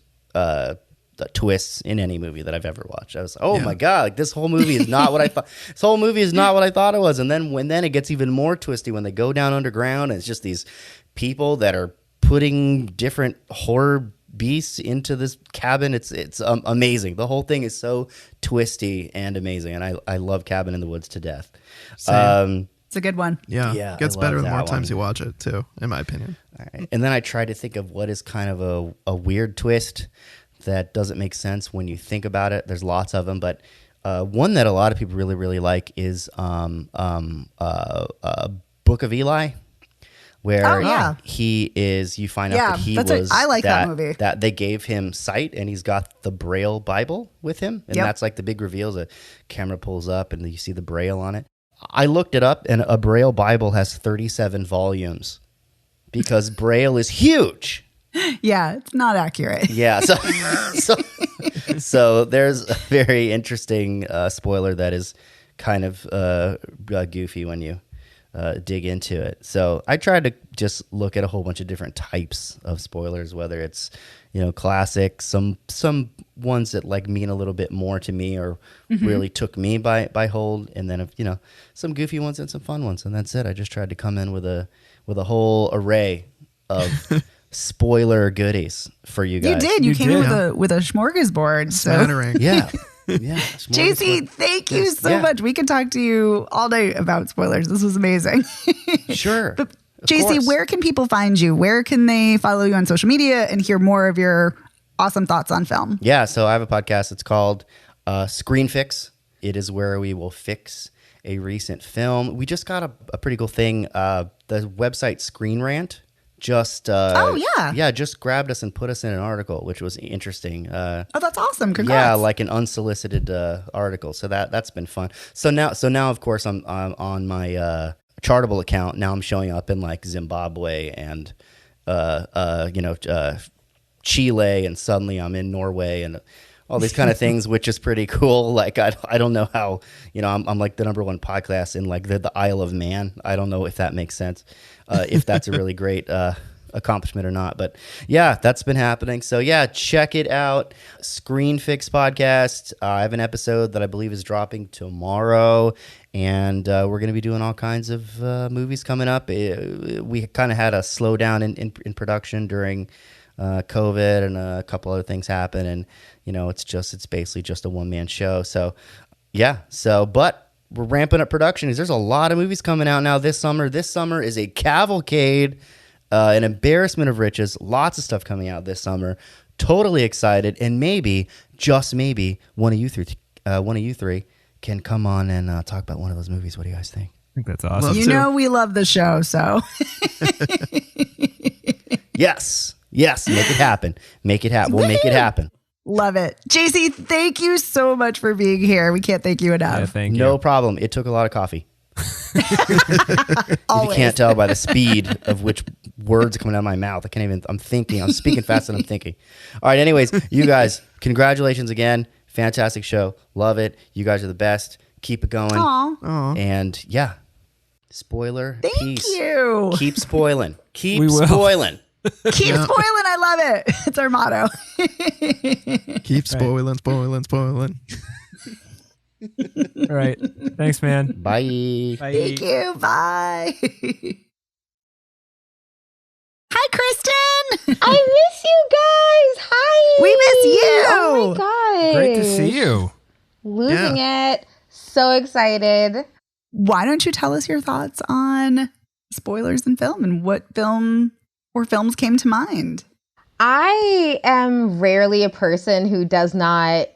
twists in any movie that I've ever watched. I was, my god, like, this whole movie is not what I thought. This whole movie is not what I thought it was. And then it gets even more twisty when they go down underground, and it's just these people that are putting different horror beasts into this cabin. It's amazing. The whole thing is so twisty and amazing, and I love Cabin in the Woods to death. It's a good one. Yeah, it gets better the more times you watch it too, in my opinion. All right. And then I tried to think of what is kind of a weird twist that doesn't make sense when you think about it. There's lots of them, but one that a lot of people really, really like is Book of Eli, where you find out that he was. I like that movie. That they gave him sight, and he's got the Braille Bible with him, and that's like the big reveal. The camera pulls up, and you see the Braille on it. I looked it up, and a Braille Bible has 37 volumes because Braille is huge. Yeah, it's not accurate. Yeah, so there's a very interesting spoiler that is kind of goofy when you dig into it. So I tried to just look at a whole bunch of different types of spoilers, whether it's classic, some ones that like mean a little bit more to me or really took me by hold, and then some goofy ones and some fun ones, and that's it. I just tried to come in with a whole array of spoiler goodies for you guys. You did. You came in with a smorgasbord. Smattering. Yeah. JC, thank you so much. We could talk to you all day about spoilers. This was amazing. Sure. But JC, where can people find you? Where can they follow you on social media and hear more of your awesome thoughts on film? Yeah, so I have a podcast. It's called Screen Fix. It is where we will fix a recent film. We just got a pretty cool thing. The website Screen Rant just just grabbed us and put us in an article, which was interesting. That's awesome. Congrats. Yeah, like an unsolicited article. So that's been fun. So now of course I'm on my Chartable account. Now I'm showing up in like Zimbabwe and Chile, and suddenly I'm in Norway and all these kind of things, which is pretty cool. Like I don't know how, I'm like the #1 podcast in like the Isle of Man. I don't know if that makes sense, if that's a really great accomplishment or not. But yeah, that's been happening. So yeah, check it out. Screen Fix podcast. I have an episode that I believe is dropping tomorrow, and we're going to be doing all kinds of movies coming up. We kind of had a slowdown in production during COVID, and a couple other things happen, and it's basically just a one-man show. So yeah, but we're ramping up production because there's a lot of movies coming out now this summer. This summer is a cavalcade, an embarrassment of riches. Lots of stuff coming out this summer. Totally excited, and maybe, just maybe, one of you three can come on and talk about one of those movies. What do you guys think? I think that's awesome. We love the show, so yes, make it happen. We'll make it happen. Love it. JC, thank you so much for being here. We can't thank you enough. Yeah, thank you. No problem. It took a lot of coffee. If you can't tell by the speed of which words are coming out of my mouth, I'm speaking faster than I'm thinking. All right, anyways, you guys, congratulations again. Fantastic show. Love it. You guys are the best. Keep it going. Aw. And yeah, spoiler. Thank peace. you. Keep spoiling. Keep We will. spoiling. Keep spoiling. I love it. It's our motto. Keep spoiling. All right. Thanks, man. Bye. Bye. Thank you. Bye. Hi, Kristen. I miss you guys. Hi. We miss you. Oh my god. Great to see you. Losing it. So excited. Why don't you tell us your thoughts on spoilers in film and what film or films came to mind? I am rarely a person who does not,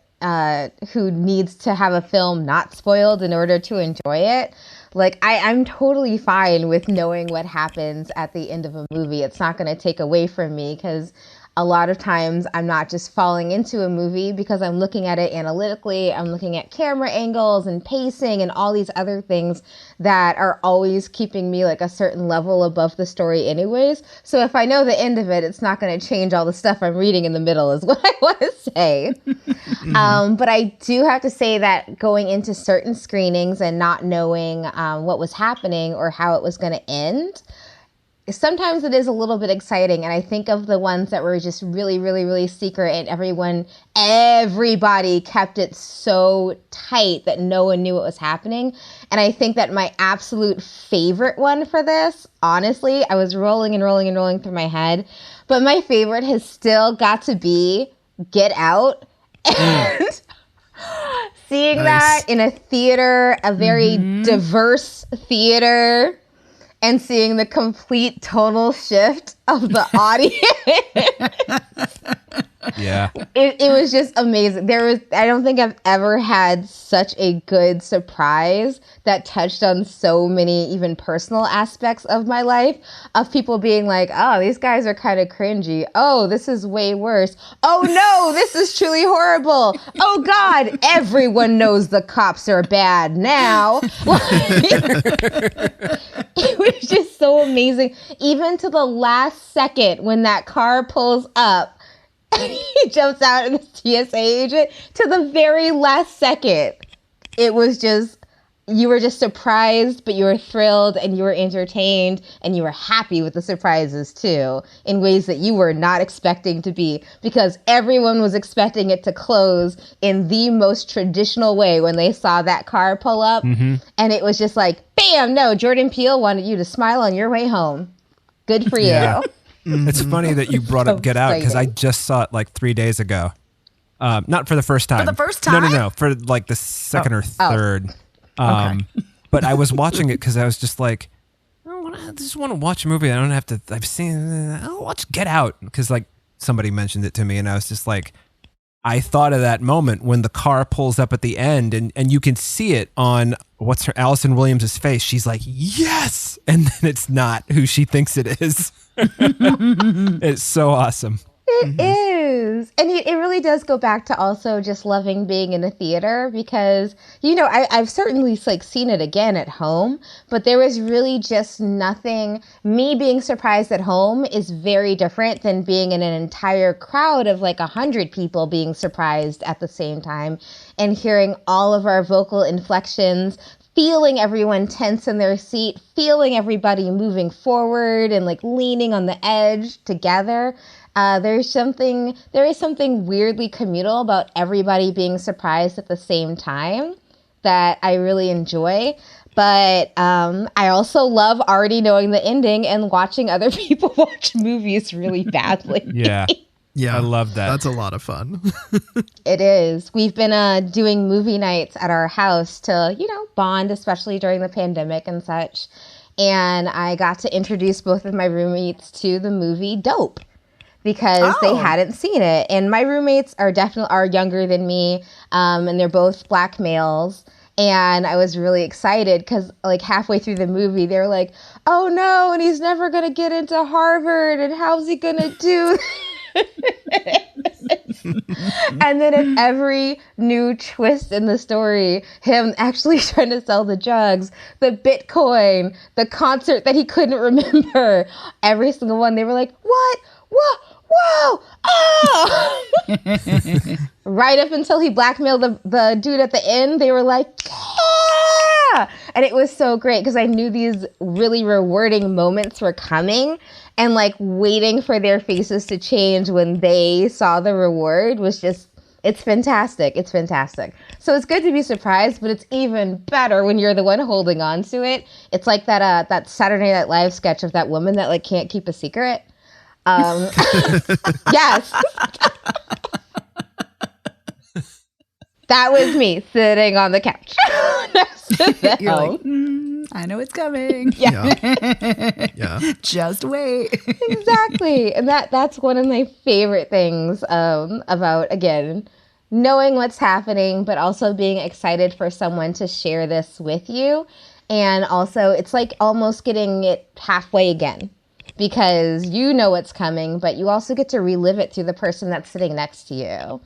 who needs to have a film not spoiled in order to enjoy it. Like, I'm totally fine with knowing what happens at the end of a movie. It's not going to take away from me because a lot of times I'm not just falling into a movie because I'm looking at it analytically. I'm looking at camera angles and pacing and all these other things that are always keeping me like a certain level above the story anyways. So if I know the end of it, it's not going to change all the stuff I'm reading in the middle is what I want to say. But I do have to say that going into certain screenings and not knowing what was happening or how it was going to end, sometimes it is a little bit exciting. And I think of the ones that were just really, really, really secret and everybody kept it so tight that no one knew what was happening. And I think that my absolute favorite one for this, honestly, I was rolling through my head, but my favorite has still got to be Get Out. And seeing that in a theater, a very diverse theater, and seeing the complete total shift of the audience. Yeah. It was just amazing. I don't think I've ever had such a good surprise that touched on so many even personal aspects of my life, of people being like, oh, these guys are kind of cringy. Oh, this is way worse. Oh no, this is truly horrible. Oh God, everyone knows the cops are bad now. It was just so amazing. Even to the last second when that car pulls up, he jumps out and the TSA agent, to the very last second, it was just, you were just surprised, but you were thrilled and you were entertained and you were happy with the surprises too, in ways that you were not expecting to be, because everyone was expecting it to close in the most traditional way when they saw that car pull up. And it was just like, bam, no, Jordan Peele wanted you to smile on your way home. Good for you. Yeah. It's funny that you brought up Get Out because I just saw it like 3 days ago. Not for the first time. For the first time? No. For like the second or third. But I was watching it because I was just like, I just want to watch a movie. I don't have to. I'll watch Get Out because like somebody mentioned it to me, and I was just like, I thought of that moment when the car pulls up at the end, and you can see it on Allison Williams' face. She's like, yes, and then it's not who she thinks it is. It's so awesome. It is. And it really does go back to also just loving being in a theater because, you know, I've certainly like seen it again at home, but there was really just nothing. Me being surprised at home is very different than being in an entire crowd of like 100 people being surprised at the same time and hearing all of our vocal inflections, feeling everyone tense in their seat, feeling everybody moving forward and like leaning on the edge together. There is something weirdly communal about everybody being surprised at the same time that I really enjoy. But I also love already knowing the ending and watching other people watch movies really badly. Yeah. Yeah, I love that. That's a lot of fun. It is. We've been doing movie nights at our house to, you know, bond, especially during the pandemic and such. And I got to introduce both of my roommates to the movie Dope, because they hadn't seen it. And my roommates are younger than me, and they're both Black males. And I was really excited because like halfway through the movie, they were like, oh no, and he's never going to get into Harvard, and how's he going to do? And then at every new twist in the story, him actually trying to sell the drugs, the Bitcoin, the concert that he couldn't remember, every single one, they were like, what? Whoa! Oh! Right up until he blackmailed the dude at the end, they were like, yeah! And it was so great because I knew these really rewarding moments were coming, and like waiting for their faces to change when they saw the reward was just, it's fantastic. It's fantastic. So it's good to be surprised, but it's even better when you're the one holding on to it. It's like that Saturday Night Live sketch of that woman that like can't keep a secret. Yes. That was me sitting on the couch next to them. You're like, I know it's coming. Yeah. Just wait. Exactly. And that's one of my favorite things about, again, knowing what's happening, but also being excited for someone to share this with you. And also, it's like almost getting it halfway again, because you know what's coming, but you also get to relive it through the person that's sitting next to you.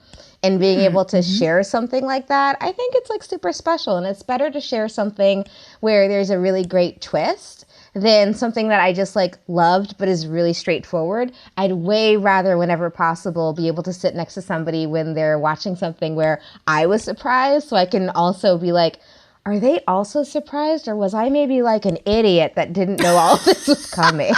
And being able to share something like that, I think it's like super special. And it's better to share something where there's a really great twist than something that I just like loved but is really straightforward. I'd way rather, whenever possible, be able to sit next to somebody when they're watching something where I was surprised, so I can also be like, are they also surprised, or was I maybe like an idiot that didn't know all of this was coming?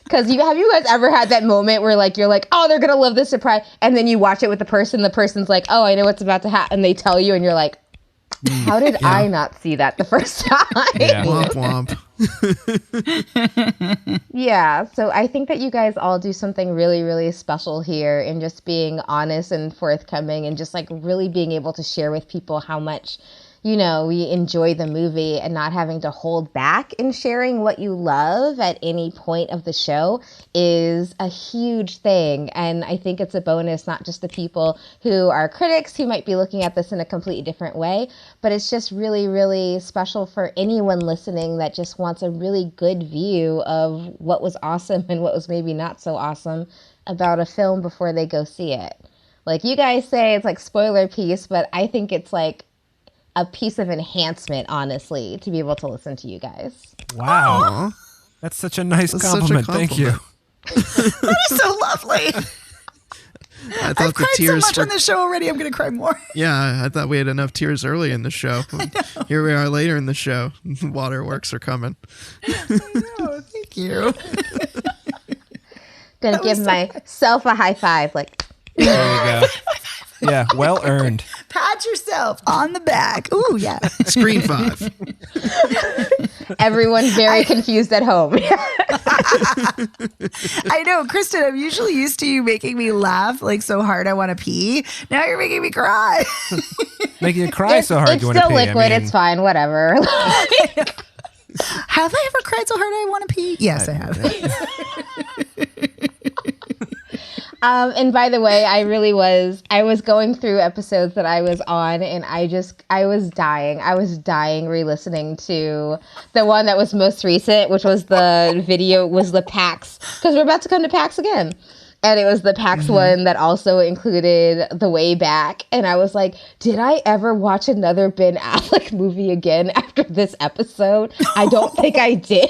Because have you guys ever had that moment where like you're like, oh, they're gonna love this surprise, and then you watch it with the person's like, oh, I know what's about to happen, and they tell you, and you're like, how did I not see that the first time? Yeah. Womp womp. Yeah, so I think that you guys all do something really, really special here in just being honest and forthcoming, and just like really being able to share with people how much, you know, we enjoy the movie, and not having to hold back in sharing what you love at any point of the show is a huge thing. And I think it's a bonus, not just to people who are critics who might be looking at this in a completely different way, but it's just really, really special for anyone listening that just wants a really good view of what was awesome and what was maybe not so awesome about a film before they go see it. Like you guys say it's like spoiler piece, but I think it's like a piece of enhancement, honestly, to be able to listen to you guys. Wow. That's such a nice That's such a compliment. Thank you. That is so lovely. I thought I've the cried so tears much were, on this show already. I'm going to cry more. yeah, I thought we had enough tears early in the show. Here we are later in the show. Waterworks are coming. Oh, thank you. Gonna That give was so myself a high five, like, There you go. Yeah, well earned. Pat yourself on the back. Ooh, yeah. Screen 5. everyone very confused at home. I know, Kristen, I'm usually used to you making me laugh like so hard I want to pee. Now you're making me cry. Making you cry so hard It's you want to still pee. liquid. It's fine. Whatever. Have I ever cried so hard I want to pee? Yes, I have. And by the way, I was going through episodes that I was on, and I was dying. I was dying re-listening to the one that was most recent, which was the PAX, because we're about to come to PAX again. And it was the PAX one that also included The Way Back. And I was like, did I ever watch another Ben Affleck movie again after this episode? I don't think I did.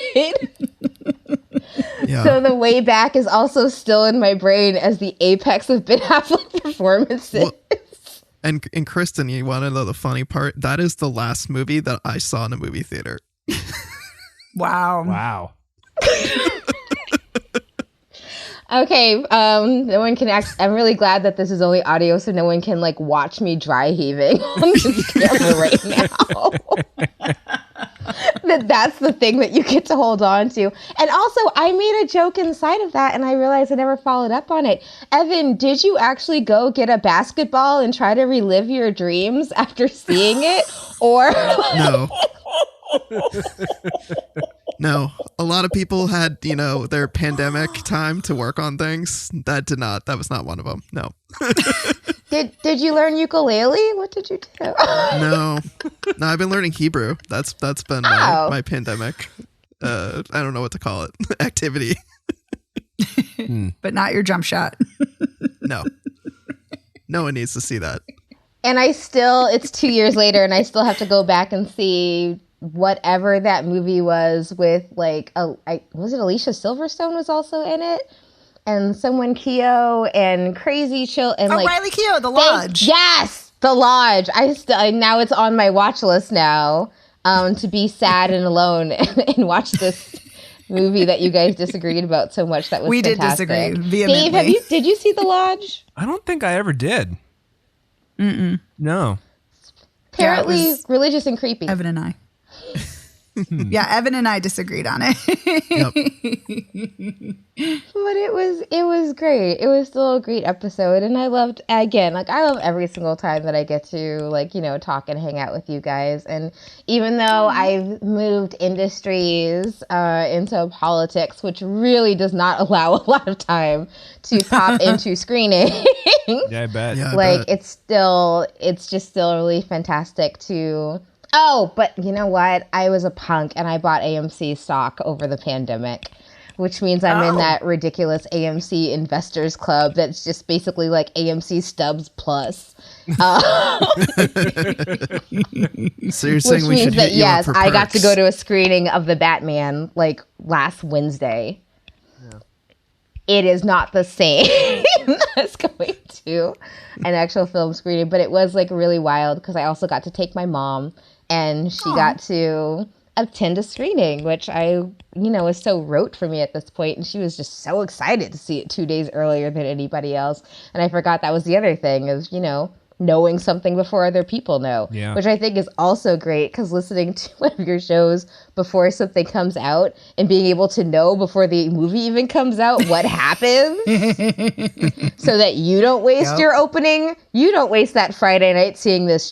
Yeah. So The Way Back is also still in my brain as the apex of Ben Affleck performances. Well, and Kristen, you want to know the funny part? That is the last movie that I saw in a movie theater. Wow. Wow. Okay, no one can I'm really glad that this is only audio, so no one can like watch me dry heaving on this camera right now. That's the thing that you get to hold on to. And also, I made a joke inside of that, and I realized I never followed up on it. Evan, did you actually go get a basketball and try to relive your dreams after seeing it? Or No. No, a lot of people had, their pandemic time to work on things. That was not one of them. No. Did you learn ukulele? What did you do? No, I've been learning Hebrew. That's been my pandemic. I don't know what to call it. Activity. But not your jump shot. No. No one needs to see that. And it's 2 years later, and I still have to go back and see whatever that movie was with, like, was it Alicia Silverstone was also in it? And someone Keough and Crazy Chill and like Riley Keough, The Lodge. Yes, The Lodge. Now it's on my watch list now, to be sad and alone and watch this movie that you guys disagreed about so much. That was fantastic. Did disagree vehemently. Dave, did you see The Lodge? I don't think I ever did. No. Apparently religious and creepy. Evan and I. Yeah, Evan and I disagreed on it. Yep. But it was great. It was still a great episode, and I love every single time that I get to, like, talk and hang out with you guys. And even though I've moved industries into politics, which really does not allow a lot of time to pop into screening, Yeah, I bet. Yeah, I like bet. it's just still really fantastic to. Oh, but you know what? I was a punk and I bought AMC stock over the pandemic, which means I'm in that ridiculous AMC investors club that's just basically like AMC Stubs Plus. So you're saying Which we should means that, hit you up yes, for I got to perks. go to a screening of The Batman like last Wednesday. It is not the same as going to an actual film screening, but it was like really wild because I also got to take my mom and she got to attend a screening, which I, was so rote for me at this point. And she was just so excited to see it 2 days earlier than anybody else. And I forgot that was the other thing is, knowing something before other people know, which I think is also great because listening to one of your shows before something comes out and being able to know before the movie even comes out what happens so that you don't waste your opening. You don't waste that Friday night seeing this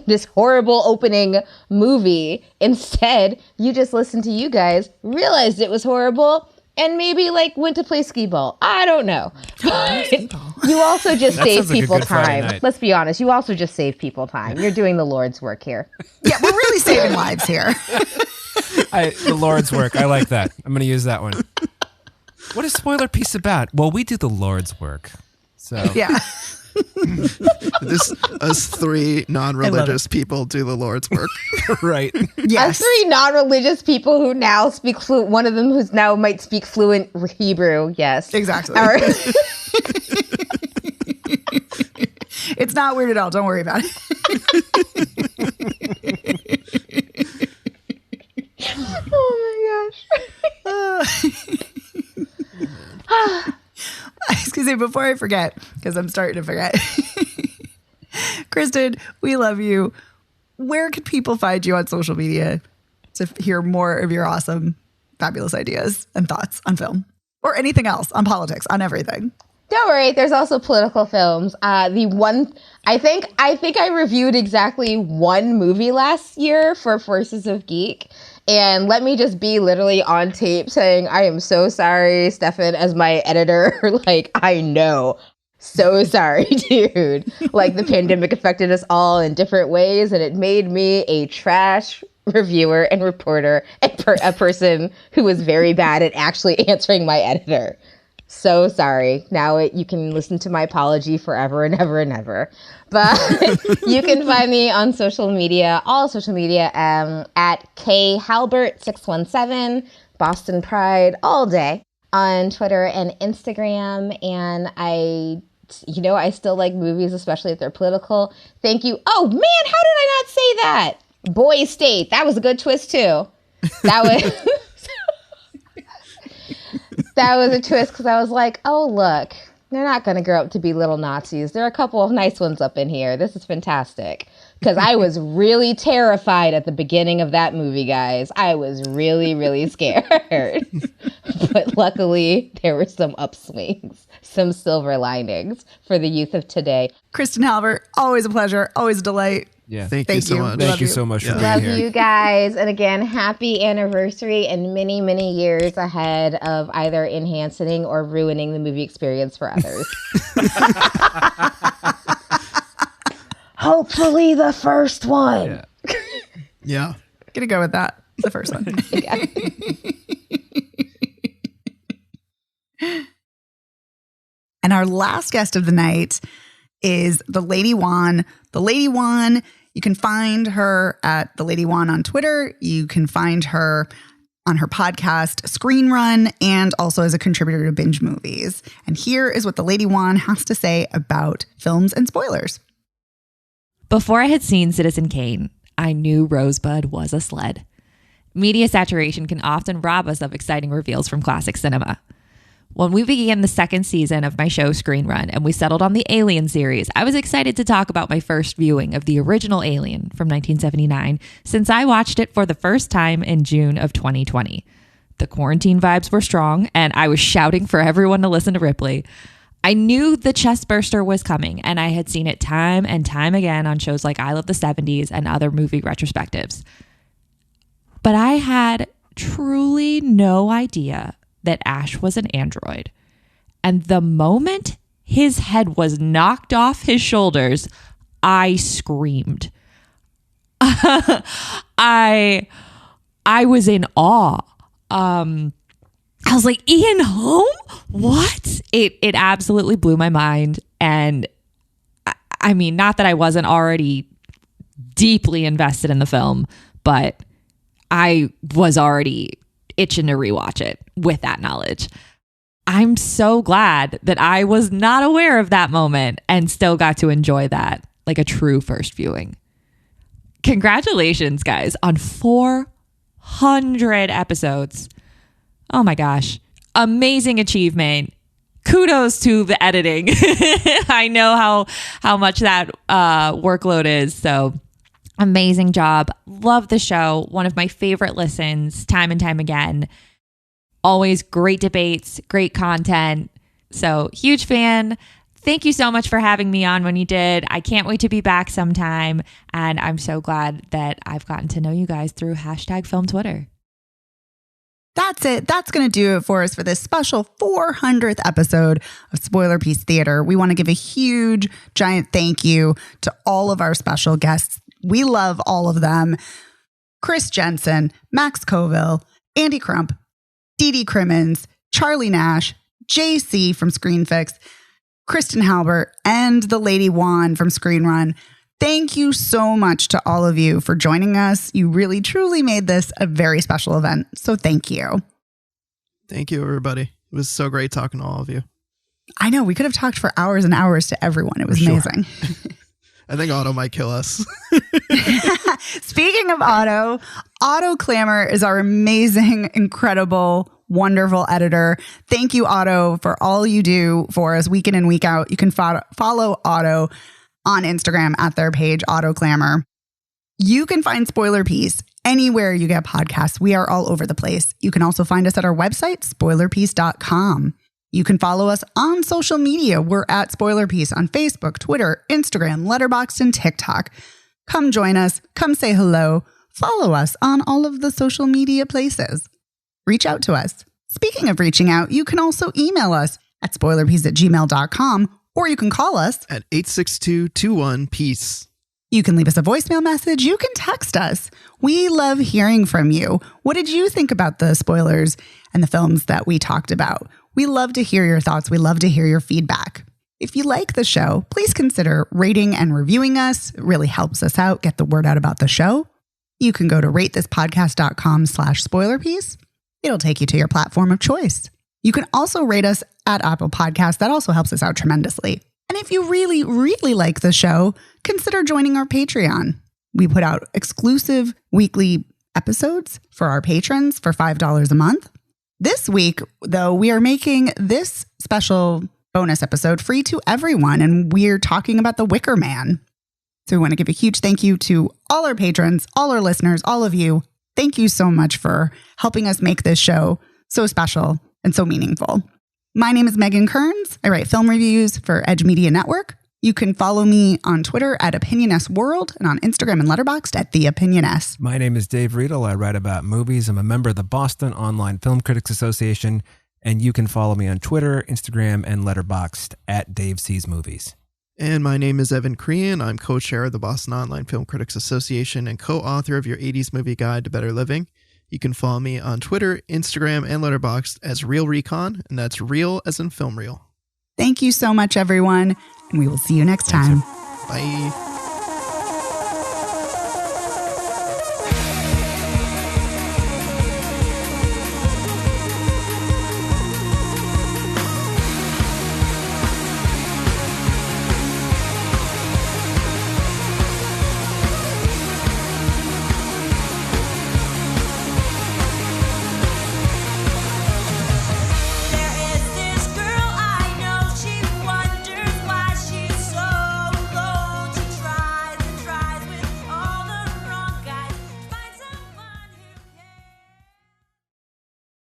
this horrible opening movie. Instead, you just listened to you guys, realized it was horrible, and maybe like went to play skee ball. I don't know. But you also just save people time. Let's be honest. You also just save people time. You're doing the Lord's work here. Yeah, we're really saving lives here. The Lord's work. I like that. I'm going to use that one. What is Spoiler Piece about? Well, we do the Lord's work. So Yeah. Us three non-religious people do the Lord's work. right. Yes. Three non-religious people who now speak fluent. One of them who's now might speak fluent Hebrew. Yes, Exactly. All right. It's not weird at all. Don't worry about it. Oh my gosh. Excuse me, before I forget, because I'm starting to forget. Kristen, we love you. Where can people find you on social media to hear more of your awesome, fabulous ideas and thoughts on film or anything else, on politics, on everything? Don't worry, there's also political films. I think I reviewed exactly one movie last year for Forces of Geek. And let me just be literally on tape saying, I am so sorry, Stefan, as my editor. Like, I know. So sorry, dude. Like, the pandemic affected us all in different ways, and it made me a trash reviewer and reporter, a person who was very bad at actually answering my editor. So sorry. Now you can listen to my apology forever and ever and ever. But you can find me on social media, all social media, at khalbert617, Boston Pride, all day on Twitter and Instagram. And I still like movies, especially if they're political. Thank you. Oh man, how did I not say that? Boy State. That was a good twist too. That was that was a twist because I was like, oh, look, they're not going to grow up to be little Nazis. There are a couple of nice ones up in here. This is fantastic. Because I was really terrified at the beginning of that movie, guys. I was really, really scared. But luckily, there were some upswings, some silver linings for the youth of today. Kristen Halbert, always a pleasure, always a delight. Yeah. Thank you so much. Thank you so much for being Love here. you guys. And again, happy anniversary and many, many years ahead of either enhancing or ruining the movie experience for others. Hopefully the first one. Yeah. Gonna go with that. The first one. Yeah. And our last guest of the night is the Lady Wan. The Lady Wan, you can find her at the Lady Wan on Twitter. You can find her on her podcast, Screen Run, and also as a contributor to Binge Movies. And here is what the Lady Wan has to say about films and spoilers. Before I had seen Citizen Kane, I knew Rosebud was a sled. Media saturation can often rob us of exciting reveals from classic cinema. When we began the second season of my show Screen Run and we settled on the Alien series, I was excited to talk about my first viewing of the original Alien from 1979 since I watched it for the first time in June of 2020. The quarantine vibes were strong and I was shouting for everyone to listen to Ripley. I knew the chest burster was coming and I had seen it time and time again on shows like I Love the 70s and other movie retrospectives. But I had truly no idea that Ash was an android. And the moment his head was knocked off his shoulders, I screamed. I was in awe. I was like, Ian Holm? What? It absolutely blew my mind. And I mean, not that I wasn't already deeply invested in the film, but I was already itching to rewatch it with that knowledge. I'm so glad that I was not aware of that moment and still got to enjoy that like a true first viewing. Congratulations, guys, on 400 episodes. Oh my gosh. Amazing achievement. Kudos to the editing. I know how much that workload is. So amazing job. Love the show. One of my favorite listens time and time again. Always great debates, great content. So huge fan. Thank you so much for having me on when you did. I can't wait to be back sometime. And I'm so glad that I've gotten to know you guys through #Film Twitter. That's it. That's going to do it for us for this special 400th episode of Spoiler Piece Theater. We want to give a huge, giant thank you to all of our special guests. We love all of them. Chris Jensen, Max Colville, Andy Crump, Dee Dee Crimmins, Charlie Nash, JC from Screenfix, Kristen Halbert, and the Lady Wan from Screen Run. Thank you so much to all of you for joining us. You really, truly made this a very special event. So thank you. Thank you, everybody. It was so great talking to all of you. I know, we could have talked for hours and hours to everyone. It was amazing. I think Otto might kill us. Speaking of Otto Clamor is our amazing, incredible, wonderful editor. Thank you, Otto, for all you do for us week in and week out. You can follow Otto on Instagram at their page, Otto Clamor. You can find Spoiler Piece anywhere you get podcasts. We are all over the place. You can also find us at our website, spoilerpiece.com. You can follow us on social media. We're at Spoiler Piece on Facebook, Twitter, Instagram, Letterboxd, and TikTok. Come join us. Come say hello. Follow us on all of the social media places. Reach out to us. Speaking of reaching out, you can also email us at spoilerpiece@gmail.com, or you can call us at 862-21-PEACE. You can leave us a voicemail message. You can text us. We love hearing from you. What did you think about the spoilers and the films that we talked about? We love to hear your thoughts. We love to hear your feedback. If you like the show, please consider rating and reviewing us. It really helps us out, get the word out about the show. You can go to ratethispodcast.com/spoilerpiece. It'll take you to your platform of choice. You can also rate us at Apple Podcasts. That also helps us out tremendously. And if you really, really like the show, consider joining our Patreon. We put out exclusive weekly episodes for our patrons for $5 a month. This week, though, we are making this special bonus episode free to everyone, and we're talking about The Wicker Man. So we want to give a huge thank you to all our patrons, all our listeners, all of you. Thank you so much for helping us make this show so special and so meaningful. My name is Megan Kearns. I write film reviews for Edge Media Network. You can follow me on Twitter at OpinionSWorld and on Instagram and Letterboxd at TheOpinionS. My name is Dave Riedel. I write about movies. I'm a member of the Boston Online Film Critics Association, and you can follow me on Twitter, Instagram, and Letterboxd at Dave Sees Movies. And my name is Evan Crean. I'm co-chair of the Boston Online Film Critics Association and co-author of your 80s Movie Guide to Better Living. You can follow me on Twitter, Instagram, and Letterboxd as Real Recon, and that's real as in film reel. Thank you so much, everyone, and we will see you next time. Bye.